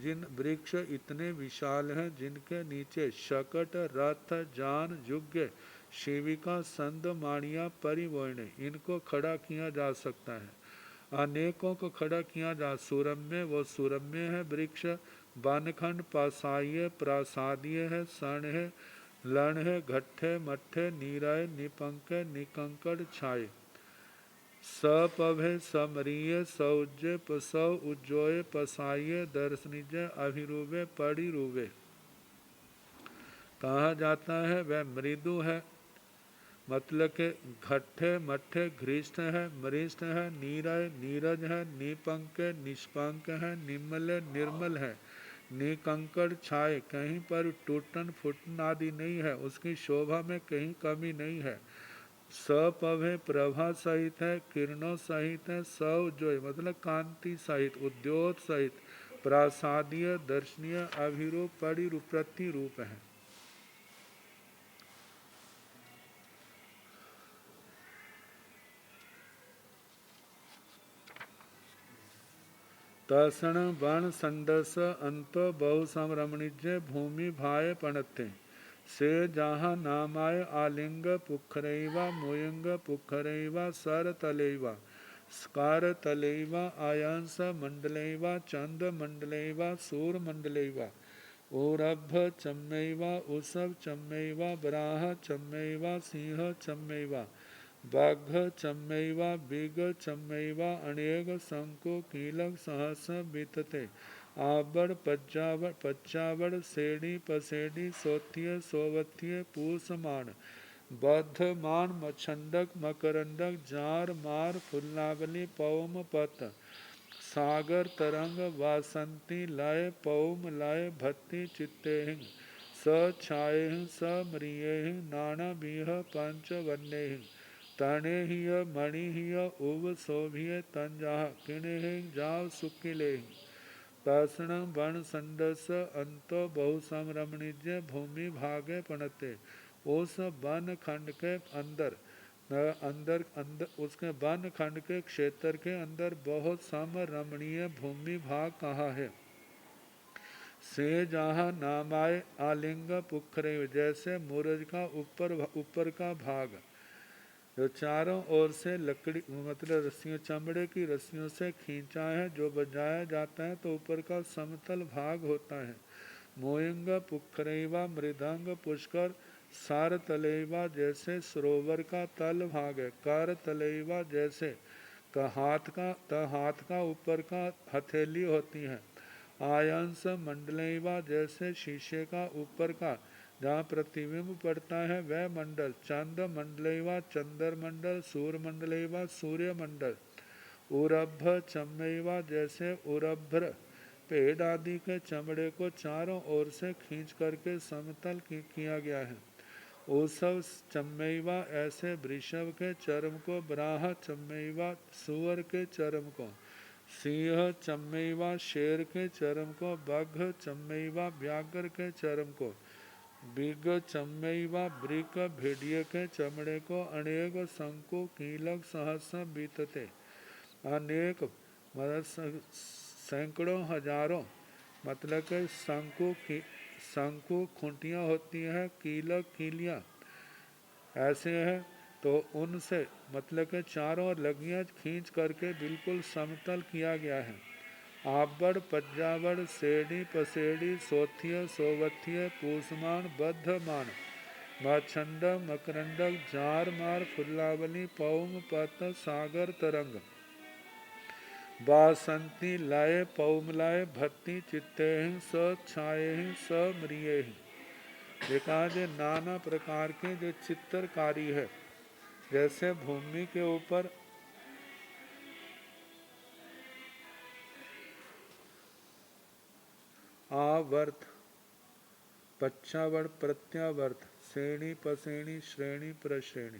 जिन वृक्ष इतने विशाल हैं जिनके नीचे शकट रथ जान युग्य शिविका संद माणिया परिमोयण, इनको खड़ा किया जा सकता है, अनेकों को खड़ा किया जा। सुरम्य वो सुरम्य है वृक्ष, बनखंड पासाइय प्रासादीय है, सन है लन है, घट्ठे मट्ठे नीराय निपंक निकंकड़ छाए, सपभे समरीय सौज्य पसौ उज्जोय पसाइय दर्शनिज अभिरूवे परिरूवे। कहा जाता है वह मृदु है, मतलब के घट्ठे मट्ठे घृष्ट है, मृष्ट है, नीरय नीरज है, निपंक निष्पंक है, निम्मल निर्मल है, निकंकड़ छाए, कहीं पर टूटन फुटन आदि नहीं है, उसकी शोभा में कहीं कमी नहीं है, सपभे प्रभा सहित है, किरणों सहित है, सौजोय मतलब कांति सहित, उद्योत सहित, प्रासादीय दर्शनीय अभिरूप परिरूप प्रतिरूप है। तसण बण संडस अंत बहु समरमणिज्य भूमि भाय पणते, से जहाँ नामाय आलिंग पुखरैवा मोयंग पुखरैवा सर तलैवा स्कार तलैवा आयांस मंडलैवा चंद मंडलैवा सूर मंडलैवा ओरभ चम्मैवा उसव चम्मैवा बराह चम्मैवा सिंह चम्मैवा बाघ चम्मैवा बिग चम्मैवा अनेक शंको कीलक सहस बीतते, आबड़ पच्चावड़ सेड़ी पसेड़ी सोथिय सोवथिय पूसमान बद्धमान मछंडक मकरंडक जार मार फुल्लावली पौम पत सागर तरंग वासंती लय पौम लय भत्ति चित्तेहिं स छायेहिं स मृयेहिं नाना बीह पंच वन्येहिं तणेहिय मणिहिय उव शोभिय तंजाह किणेहिं जाव सुकिलेहिं। तसण बण संडस अंतो बहु समरमणिज्य भूमि भागे पणते, उस वन खंड के अंदर उसके वन खंड के क्षेत्र के अंदर बहुत सम रमणीय भूमि भाग कहा है। से जहाँ नामाय आलिंग पुखरे, जैसे मूरज का ऊपर का भाग जो चारों ओर से लकड़ी मतलब रस्सियों चमड़े की रस्सियों से खींचा है, जो बजाया जाता है तो ऊपर का समतल भाग होता है। मोयंग पुखरैवा मृदंग पुष्कर सार तलैवा जैसे सरोवर का तल भाग है, कर तलैवा जैसे हाथ का ऊपर का हथेली होती है, आयांस मंडलैवा जैसे शीशे का ऊपर का जहाँ प्रतिबिंब पड़ता है वह मंडल, चंद मंडलैवा चंद्र मंडल, सूर्य मंडलैवा सूर्य मंडल, उरभ चम्मैवा जैसे उरभ्र पेड़ आदि के चमड़े को चारों ओर से खींच करके समतल किया गया है। ओसव चम्मैवा ऐसे वृषभ के चर्म को, बराह चम्मैवा सुअर के चर्म को, सिंह चम्मैवा शेर के चर्म को, बघ चम्मैवा व्याघ्र के चर्म को, बिग चम्मैवा ब्रिक भेड़िए के चमड़े को, अनेक शंकु कीलक सहस बीतते, अनेक सैकड़ों हजारों मतलब के शंकु खूंटियाँ होती हैं, कीलक कीलियाँ ऐसे हैं, तो उनसे मतलब के चारों लगियाँ खींच करके बिल्कुल समतल किया गया है। आबड़ पज्जावड़ सेड़ी पसेड़ी सोथिय सोवथिय पूसमान बद्धमान मछंडक मकरंडक जार मार फुल्लावली पौम पत सागर तरंग बासंती लय पौमलय भत्ति चित्तेहिं स छायेहिं स मृयेहिं। देखा जो नाना प्रकार के जो चित्रकारी है, जैसे भूमि के ऊपर आवर्त पच्छावर्त प्रत्यावर्त श्रेणी पश्रेणी श्रेणी प्रश्रेणी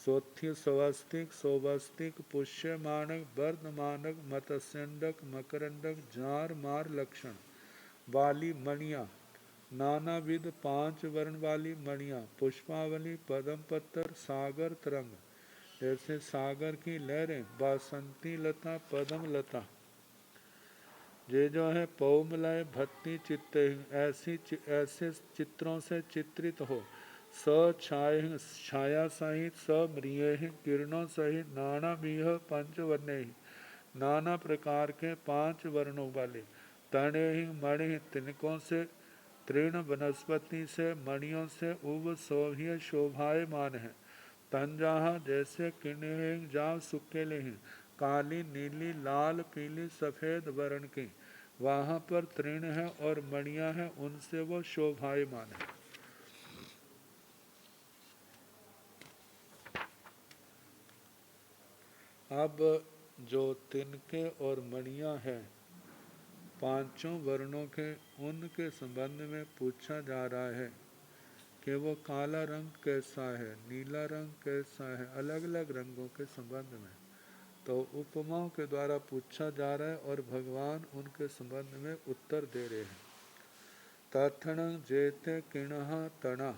सोथ्य स्वस्तिक सोवस्तिक पुष्य मानक वर्धमानक मत्स्यंडक मकरंडक जार मार लक्षण वाली मणिया नानाविध 5 वर्ण वाली मणियाँ, पुष्पावली, पद्म पत्र, सागर तरंग, जैसे सागर की लहरें, बासंती लता, पद्म लता, ये जो है पौमलय भक्ति चित्ते, ऐसे चित्रों से चित्रित हो, स छाया सहित, स म्रिय किरणों सहित, नाना बीह पंचवर्णे, नाना प्रकार के 5 वर्णों वाले, तणे ही मणि तिनकों से, तृण वनस्पति से, मणियों से उब शोभ्य शोभायमान है, तंजाहा जैसे किन्हें जाव सुकेले हैं, काली नीली लाल पीली सफ़ेद वर्ण की, वहाँ पर तृण है और मणियाँ हैं, उनसे वो शोभायमान है। अब जो तिनके और मणियाँ हैं 5 वर्णों के, उनके संबंध में पूछा जा रहा है कि वो काला रंग कैसा है, नीला रंग कैसा है, अलग अलग रंगों के संबंध में तो उपमाओं के द्वारा पूछा जा रहा है और भगवान उनके संबंध में उत्तर दे रहे हैं। तथण जेते किणः तना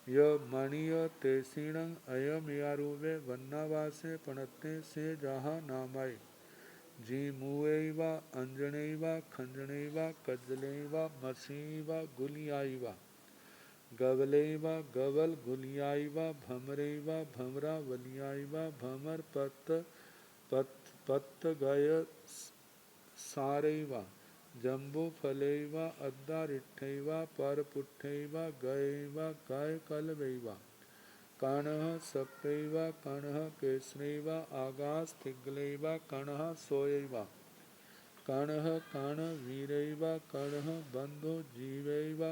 य मणिय तेसीण अयम यारूवे वन्नावासे पणते से जहा नामाय जीमुएवा अंजनेवा खंजनेवा कज्जलेवा मसीवा गुलियाईवा गवलेवा गवल गुलियाईवा भमरेवा भमरा वलियाईवा भमर पत्त गय सारैवा जम्बू फलैवा अद्दारिठैवा परपुठैवा गयैवा गाय कलवैवा कणः सप्तैवा कणः केसरैवा आगास्थिग्लैवा कणः सोयैवा कणः कण वीरैवा कणः बंधो जीवैवा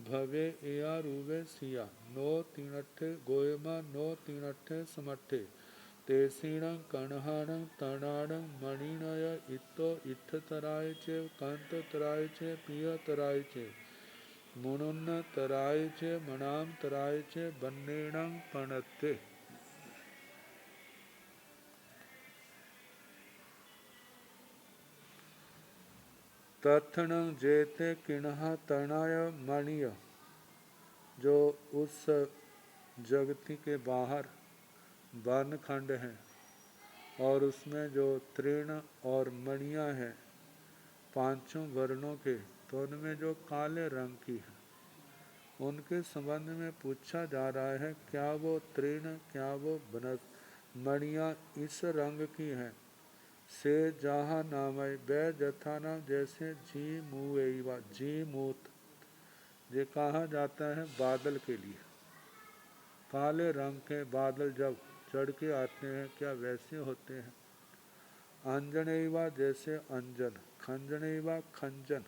भवे एयारुवे सिया नो तीनठे गोयमा नो तीनठे समठे तेसीणं कणहाणं तणाणं मणिनय इतो इत्थतराय चे कांततराय चे पियतराय चे मुनुन्न तराय चे मणाम तराय चे बन्नेणं पणत्ते। तत्णं जेते किणः तणाय मणिय, जो उस जगती के बाहर वर्णखंड हैं और उसमें जो तृण और मणियाँ हैं 5 वर्णों के, तो उनमें जो काले रंग की है उनके संबंध में पूछा जा रहा है क्या वो तृण, क्या वो मणियाँ इस रंग की हैं। से जहाँ नामय बै जथा नाम, जैसे जी मुएवा, जी मूत ये कहा जाता है बादल के लिए, काले रंग के बादल जब चढ़ के आते हैं क्या वैसे होते हैं। अंजनेवा जैसे अंजन, खंजनेवा खंजन,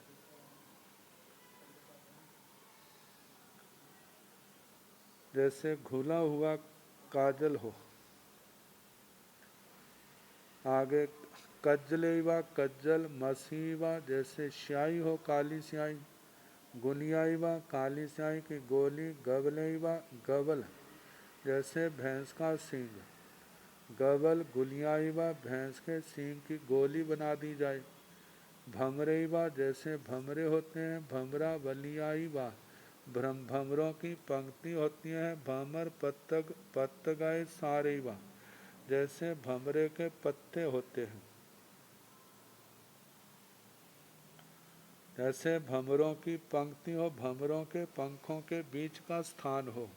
जैसे घुला हुआ काजल हो। आगे कज्जलेवा कज्जल, मसीवा जैसे स्याही हो, काली स्याही, गुलियाईवा काली स्याही की गोली, गवलेवा गवल जैसे भैंस का सींग, गवल गुलियाईवा भैंस के सींग की गोली बना दी जाए। भमरेवा जैसे भमरे होते हैं, भमरा वलियाईवा भमरों की पंक्ति होती है। भमर पत्तगाय सारेवा जैसे भमरे के पत्ते होते हैं, जैसे भमरों की पंक्ति हो, भमरों के पंखों के बीच का स्थान हो।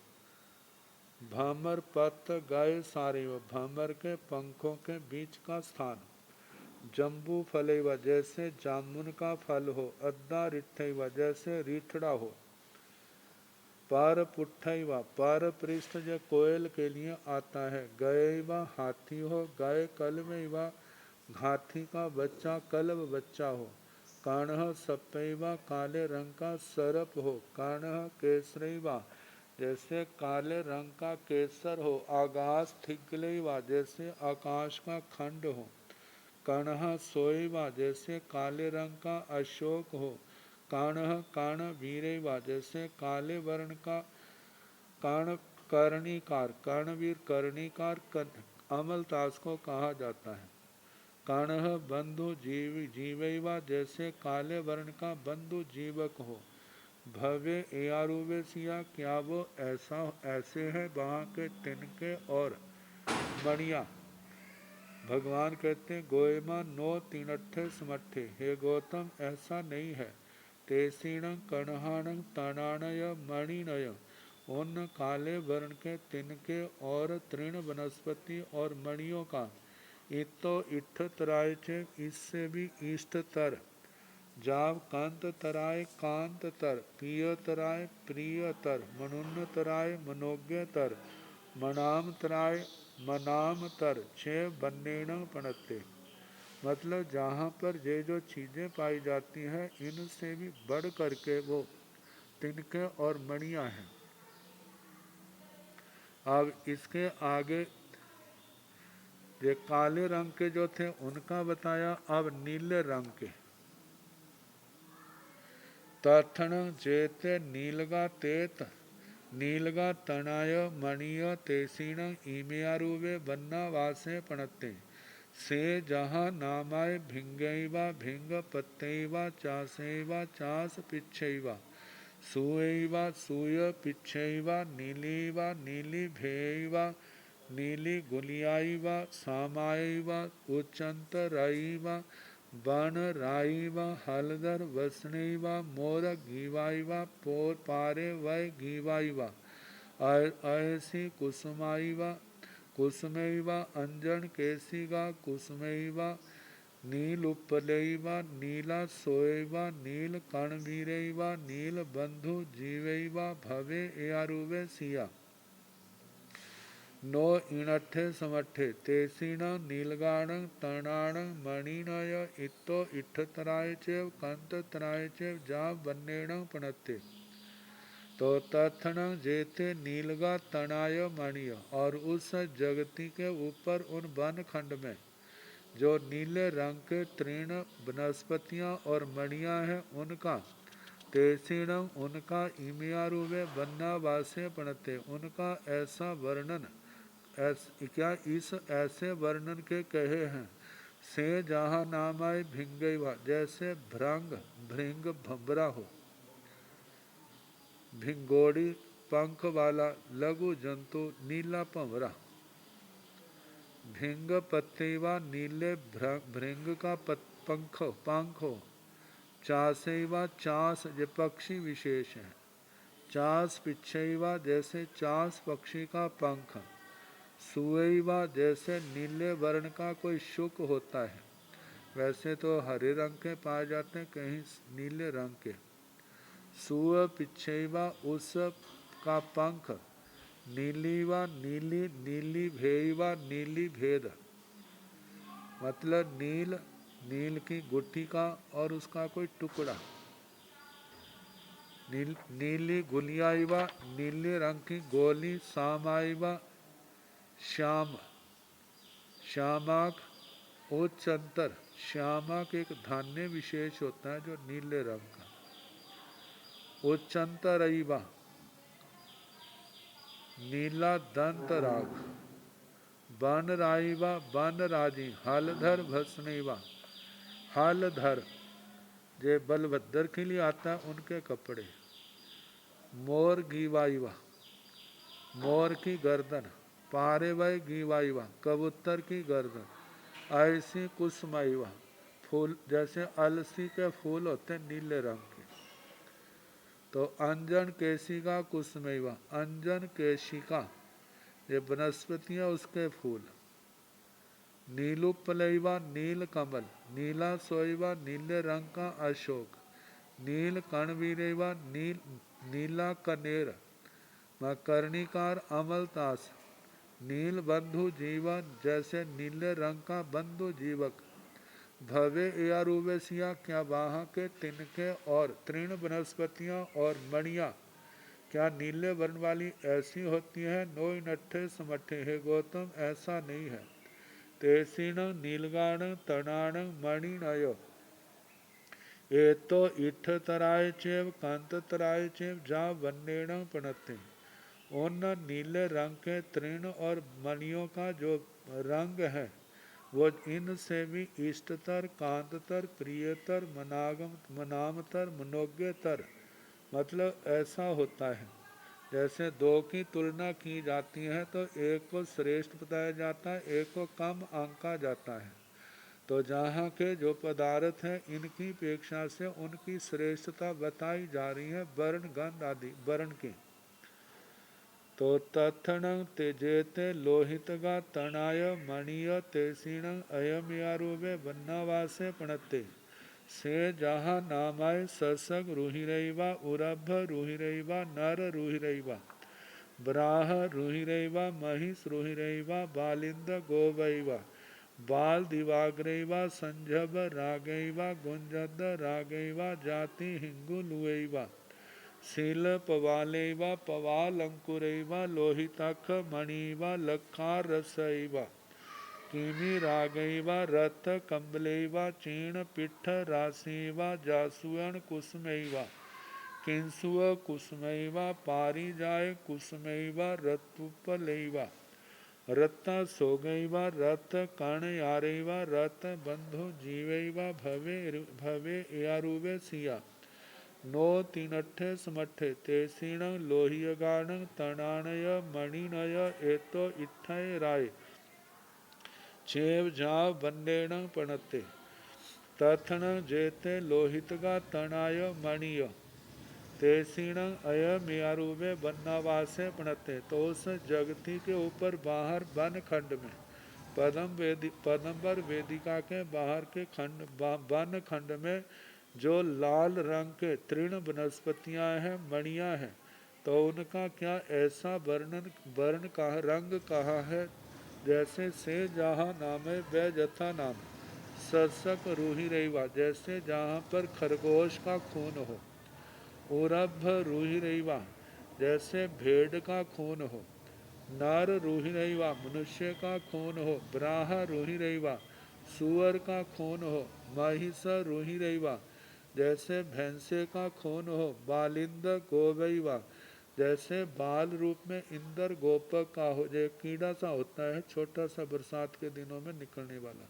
भमर पत्त गाय सारे व भमर के पंखों के बीच का स्थान। जम्बू फलेवा जैसे जामुन का फल हो। अद्दा रिठैवा जैसे रीठड़ा हो। पर पुठैवा पर पृष्ठ जो कोयल के लिए आता है। गयवा हाथी हो। गाय कलमेवा हाथी का बच्चा कल्ब बच्चा हो। कान्ह सपैवा काले रंग का सरप हो। कान्ह केसरीवा जैसे काले रंग का केसर हो। आकाश थिगलेवा जैसे आकाश का खंड हो। कणह सोईवा जैसे काले रंग का अशोक हो। कान्ह काण वीरेवा जैसे काले वर्ण का काण कर्णिकार, कर्णवीर कर्णिकार अमलतास को कहा जाता है। कान्ह बंधु जीवैवा जैसे काले वर्ण का बंधु जीवक हो। भवे एयारुवे सिया, क्या वो ऐसे हैं वहाँ के तिनके और मणिया। भगवान कहते हैं गोयमा नो तीनठे समठे, हे गौतम ऐसा नहीं है। तेसीणं कणहाणं तणाणय मणिनय, उन काले वर्ण के तिनके और तृण वनस्पति और मणियों का इतो इठ तराय चे, इससे भी इष्ट तर। जाव कांत तराय कांत तर, पिय तराय प्रिय तर, मनुन्न तराय मनोज्ञ तर, मनाम तराय मनाम तर, छे बन्नेण पणते। मतलब जहाँ पर ये जो चीज़ें पाई जाती हैं इनसे भी बढ़ करके वो तिनके और मणियाँ हैं। अब इसके आगे ये काले रंग के जो थे उनका बताया। अब नीले रंग के तथण जेते नीलगा तेत, नीलगा तणाय मणिय तेसीण ईमेयारुवे बन्ना वासे पणते, से जहाँ नामाय भिंगैवा भिंग पत्तैवा चासैवा चास पिच्छैवा, सुयैवा सूय पिच्छैवा, नीलीवा नीली भेयैवा नीली गुलियाईवा, सामायैवा उच्चंतराईवा, बन राईवा हलदर वसनैवा, मोर गीवाईवा पारे वय गीवाईवा, ऐसी कुसुमाईवा कुसुमैवा, अंजन केसिगा कुसुमैवा, नीलुपलैवा नीला सोयैवा, नील कणवीरैवा, नील बंधु जीवैवा, भवे एयारुवे सिया। नो इणठे समठे, तेसीण नीलगाण तणाण मणिनय, इतो इठतराय चेव कंततराय चेव, जा बन्नेण पणते। तो तथण जेते नीलगा तणाय मणिय, और उस जगती के ऊपर उन वन खंड में जो नीले रंग के तृण वनस्पतियाँ और मणियाँ हैं उनका, तेसीणम उनका, इमियारुवे बन्ना वासे पणते, उनका ऐसा वर्णन क्या इस ऐसे वर्णन के कहे हैं। से जहाँ नामाय भिंगैवा, जैसे भ्रंग भृंग भंबरा हो, भिंगोड़ी पंख वाला लघु जंतु नीला भंवरा, भिंग पत्तेवा नीले भृंग का पंख हो, चासैवा चास ये पक्षी विशेष है, चास पिच्छैवा जैसे चास पक्षी का पंख, सुवैवा जैसे नीले वर्ण का कोई शुक होता है, वैसे तो हरे रंग के पाए जाते हैं, कहीं नीले रंग के। सुव पिच्छैवा उस का पंख, नीलीवा नीली नीली भेयवा नीली भेद, मतलब नील नील की गुट्ठी का और उसका कोई टुकड़ा, नीली गुलियाईवा नीले रंग की गोली, सामाईवा श्याम श्यामाक उच्चंतर, श्यामाक एक धान्य विशेष होता है जो नीले रंग का, उच्चंतरईवा नीला दंत राग, बन राईवा बन राजी, हलधर भसनईवा, हलधर जे बलभद्र के लिए आता है उनके कपड़े, मोर गीवाईवा मोर की गर्दन, पारे वय गीवाईवा कबूतर की गर्दन, ऐसी कुसुमाईवा फूल जैसे अलसी के फूल होते हैं नीले रंग के। तो अंजन केशिका कुसुमैवा, अंजन केशिका ये वनस्पतियाँ उसके फूल, नीलुपलैवा नील कमल, नीला सोईवा नीले रंग का अशोक, नील कणवीरेवा नीला कनेर, कर्णिकार अमलतास, नील बंधु जीवन जैसे नीले रंग का बंधु जीवक, भवे एयारुवेसिया क्या वहाँ के तिनके और तृण वनस्पतियाँ और मणियाँ क्या नीले वर्ण वाली ऐसी होती हैं। नोई नट्ठे समट्ठे, हे गौतम ऐसा नहीं है। तेसीण नीलगाण तणाण मणिनय, ये तो इठ तराय चेव कांत तराय चेव, जा वन्नेण पणते। उन नीले रंग के तृण और मणियों का जो रंग है वो इनसे भी इष्टतर कांततर प्रियतर मनामतर मनोज्ञतर मतलब ऐसा होता है जैसे दो की तुलना की जाती है तो एक को श्रेष्ठ बताया जाता है, एक को कम आंका जाता है। तो जहाँ के जो पदार्थ हैं इनकी अपेक्षा से उनकी श्रेष्ठता बताई जा रही है वर्ण गंध आदि वर्ण की। तो तत्ण तेजेते लोहितगा तणाय मणिय तेसीण अयमयारूपे वन्नावासे पणते से जहाँ नामाय ससग रुहिरैवा उरभ रुहिरैवा नर रुहिरैवा ब्राह रुहिरैवा महिष रुहिरैवा बालिंद गोवैवा बाल दिवाग्रैवा संजब रागैवा गुंजद रागैवा जाति हिंगुलुवैवा शील पवालैवा पवालंकुरैवा लोहितख मणिवा लखार रसैवा किमि रागैवा रथ कंबलैवा चीर्ण पिठ राशिवा जासुअन कुसुमैवा किंसुव कुसुमैवा पारिजाय कुसुमैवा रतुपलैवा रत्ता सोगैवा रथ कर्ण यारैवा रथ बंधु जीवैवा भवे भवे यारुवे सिया नो तीनठे समठे तेसीण लोहियगाण तणाणय मणिनय एतो इठय राय छेव जाव बंडेण पणते तथण जेते लोहितगा तणाय मणिय तेसीण अयमयारूपे वन्नावासे पणते। तो उस जगती के ऊपर बाहर वन खंड में पदम्बर वेदिका के बाहर के खंड वन खंड में जो लाल रंग के तृण वनस्पतियां हैं मणियां हैं तो उनका क्या ऐसा वर्ण कहा रंग कहा है जैसे से जहाँ नामे व जथा नाम सरसक रूही रईवा जैसे जहाँ पर खरगोश का खून हो उरभ रूही रईवा जैसे भेड़ का खून हो नर रूही रईवा मनुष्य का खून हो ब्राह रूही रईवा सुअर का खून हो महिष रूही रईवा जैसे भैंसे का खून हो बालिंद गोवैवा जैसे बाल रूप में इंद्र गोपक का हो जो कीड़ा सा होता है छोटा सा बरसात के दिनों में निकलने वाला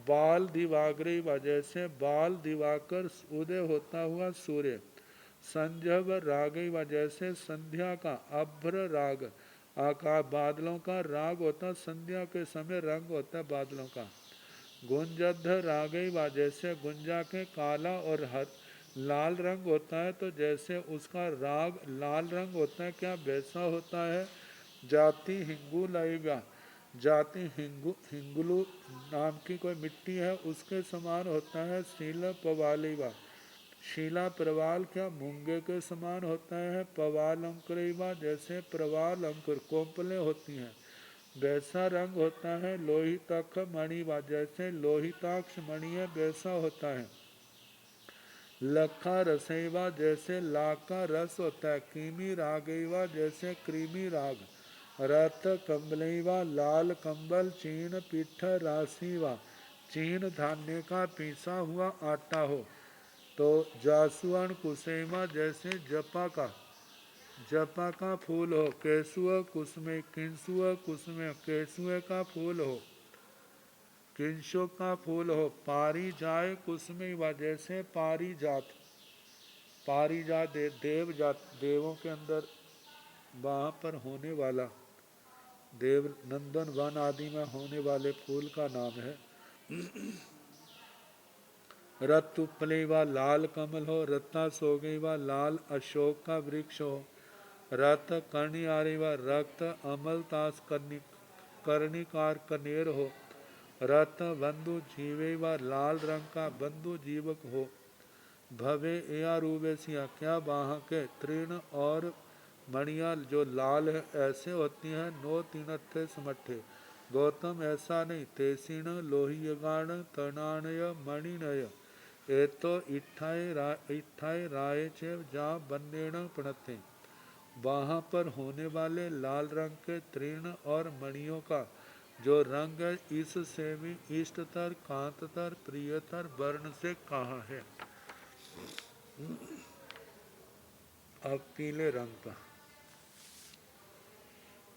बाल दिवाग्रैवा जैसे बाल दिवाकर उदय होता हुआ सूर्य संजब रागैवा जैसे संध्या का अभ्र राग आकाश बादलों का राग होता संध्या के समय रंग होता है बादलों का गुंजध रागैवा जैसे गुंजा के काला और हर लाल रंग होता है तो जैसे उसका राग लाल रंग होता है क्या वैसा होता है जाति हिंगू लाइवा जाति हिंगुलू नाम की कोई मिट्टी है उसके समान होता है शील पवालीवा शीला प्रवाल क्या मूंगे के समान होता है पवाल अंकुरवा जैसे प्रवाल अंकुर कोंपलें होती हैं वैसा रंग होता है लोहितक मणिवा जैसे लोहिताक्ष मणि है वैसा होता है लखा रसैवा जैसे लाख का रस होता है कीमी रागैवा जैसे कृमि राग रथ कंबलैवा लाल कंबल चीन पीठ राशिवा चीन धान्य का पीसा हुआ आटा हो तो जासुअन कुसेमा जैसे जपा का फूल हो केसुआ कुसुमे किंसुआ कुसुमे केसुए का फूल हो किंशो का फूल हो पारिजाय कुसुमे व जैसे पारिजात देव जात देवों के अंदर वहाँ पर होने वाला देव नंदन वन आदि में होने वाले फूल का नाम है रत उपले व लाल कमल हो रत्ना सोगे व लाल अशोक का वृक्ष हो रत कर्णियारी व रक्त अमलतास कर्णिकार कनेर हो रत बंधु जीवे व लाल रंग का बंधु जीवक हो भवे या रूबेसिया क्या वहाँ के तृण और मणिया जो लाल है ऐसे होती हैं नो तीनत्थे समठे गौतम ऐसा नहीं तेसीण लोहियगाण तणाणय मणिनय एतो इठाई राय चेव जा बन्नेण पणते वहाँ पर होने वाले लाल रंग के तृण और मणियों का जो रंग है इससे भी इष्टतर कांततर प्रियतर वर्ण से कहा है। अब पीले रंग का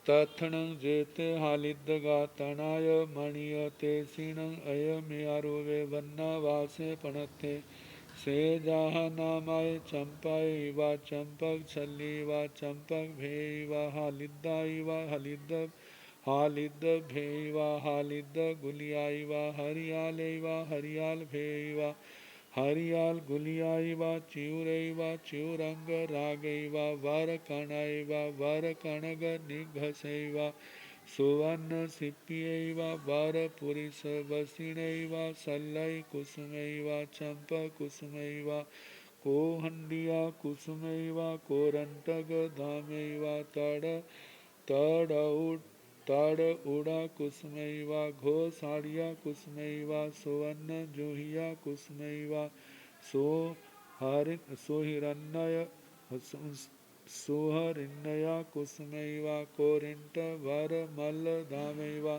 तथण जेते हालिदगा तणाय मणिय ते सीण अयमयारुवे वन्ना वासे पणते से जहाँ नामाय चंपाई व चंपक छली व चंपक भेई व हालिदाई व हलिद हालिद भेई व हालिद गुलियाई व हरियाल व हरियाल भेई व हरियाल गुलियाई व चिउरई व चिउरंग रागई व वर कणई व वर कणग निघसई व सुवर्ण सिप्पियै व वर पुरिस वसिणै व सल्लई कुसुमै व चंप कुसुमै व कोहंडिया कुसुमै व कोरंटग धामै व तड़ उड़ा कुसुमै व घोषाड़िया कुसुमै व सुवर्ण जूहिया कुसुमै व सुहरिन्नया कुसुमै व कोरिंट वर मल धामै व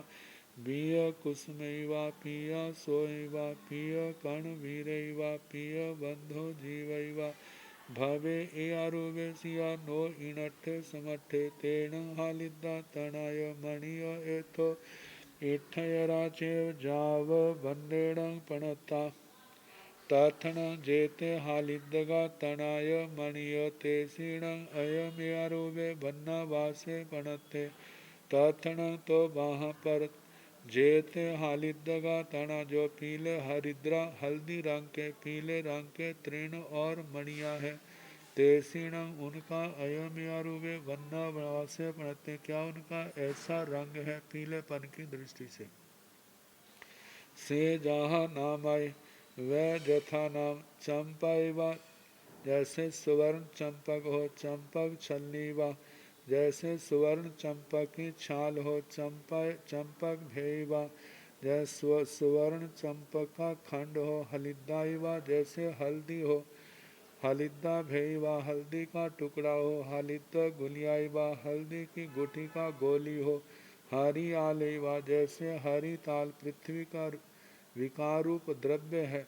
बीय कुसुमै व पिय सोय व पिय कण वीरै व पिय बंधो जीवै व भवे ए आरुवेसिया नो इनठ समठ तेण हालिदा तणाय मणिय एथो इठयराचेव जाव बंदेण पणता तथण जेते हालिदगा तणाय मणिय तेसीण अयमे आरुवे बन्ना वासे पणते तथण तो बाह पर जेते हालिदगा तना जो पीले हरिद्रा हल्दी रंग के पीले रंग के तृण और मणिया है तेसीण उनका अयमयारुवे वन्ना वासे पढ़ते क्या उनका ऐसा रंग है पीलेपन की दृष्टि से जहाँ नाम आए वह जथा नाम चंपाई व जैसे सुवर्ण चंपक हो चंपक छलनी व जैसे सुवर्ण चंपक की छाल हो चंपक भेई व जैसे सुवर्ण चंपक का खंड हो हलिदाई व जैसे हल्दी हो हलिदा भेई व हल्दी का टुकड़ा हो हलिद गुलियाई व हल्दी की गुठी का गोली हो हरी आलई व जैसे हरी ताल पृथ्वी का विकारूप द्रव्य है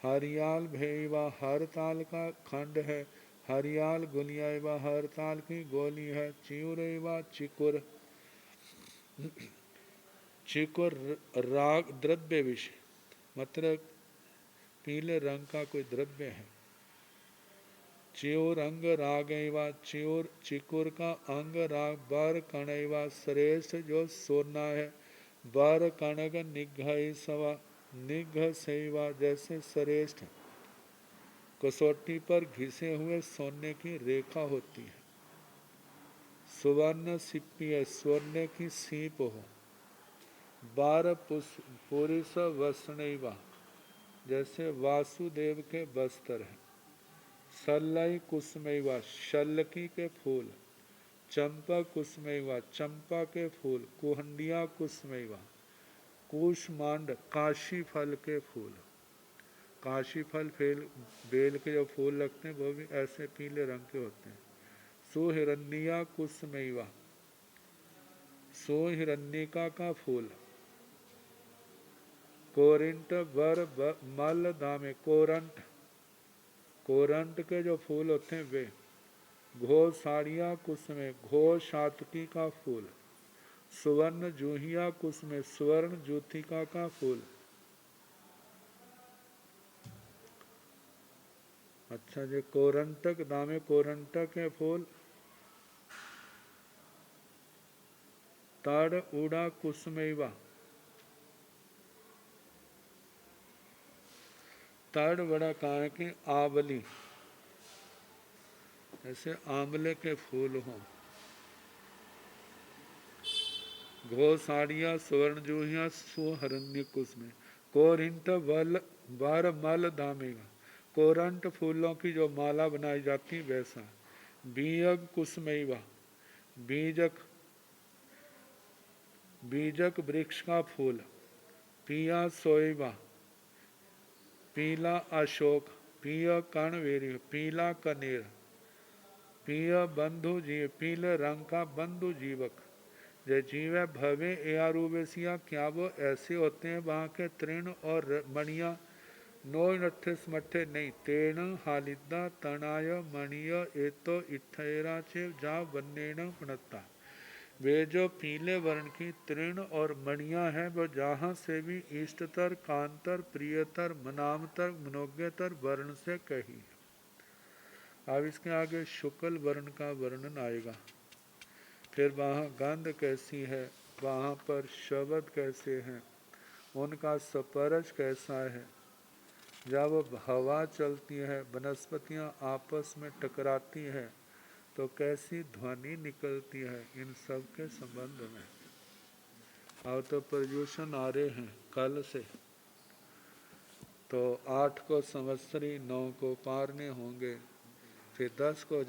हरियाल भेई व हर ताल का खंड है हरियाल गुलियाई व हर ताल की गोली है चिउरई व चिकुर चिकुर राग द्रव्य विषय मतलब पीले रंग का कोई द्रव्य है चिउर अंग रागई व चिउर चिकुर का अंग राग बर कणई व श्रेष्ठ जो सोना है बर कणग निघई सवा निघ सेवा जैसे श्रेष्ठ कसौटी पर घिसे हुए सोने की रेखा होती है सुवर्ण सिप्पी है स्वर्ण की सीप हो बार पुरुष वसनैवा जैसे वासुदेव के वस्त्र है सल्लई कुसमैवा शल्लकी के फूल चंपा कुसमैवा चंपा के फूल कुहंडिया कुसमैवा कूष्मांड काशी फल के फूल काशी फल बेल के जो फूल लगते हैं वो भी ऐसे पीले रंग के होते हैं सुहिरण्या कुसमैवा सुहिरण्यिका का फूल कोरिंट वर मल दामे कोरंट के जो फूल होते हैं वे घोषाड़िया कुसुमे घोषातकी का फूल सुवर्ण जूहिया कुसुमे सुवर्ण ज्योतिका का फूल अच्छा जी कोरंटक दामे कोरंटक के फूल ताड़ उड़ा कुसुमेवा ताड़ बड़ा कहाँ की आंवली ऐसे आंवले के फूल हों घोषाड़िया सुवर्ण जूहिया सुहरण्य कुसुमे कोरिंट वर मल दामेगा कोरंट फूलों की जो माला बनाई जाती वैसा बीजक कुसमैवा बीजक वृक्ष का फूल पिया सोएवा पीला अशोक पिय कर्णवेरी पीला कनेर पिय बंधु जीव पीले रंग का बंधु जीवक जय जीव भवे एआरुवेसिया क्या वो ऐसे होते हैं वहाँ के तृण और मणिया नो नठे स्मठे नहीं तेण हालिदा तणाय मणिय एतो इठेरा चे जा बन्नेण पणता वे जो पीले वर्ण की तृण और मणियां हैं वो जहाँ से भी इष्टतर, कांतर, प्रियतर, मनामतर, मनोज्ञतर वर्ण से कही। अब इसके आगे शुक्ल वर्ण का वर्णन आएगा। फिर वहाँ गंध कैसी है, वहाँ पर शब्द कैसे हैं, उनका स्पर्श कैसा है, जब हवा चलती है, वनस्पतियाँ आपस में टकराती हैं तो कैसी ध्वनि निकलती है, इन सब के संबंध में। अब तो प्रयोजन आ रहे हैं कल से, तो 8 को संवत्सरी, 9 को पारने होंगे, फिर 10 को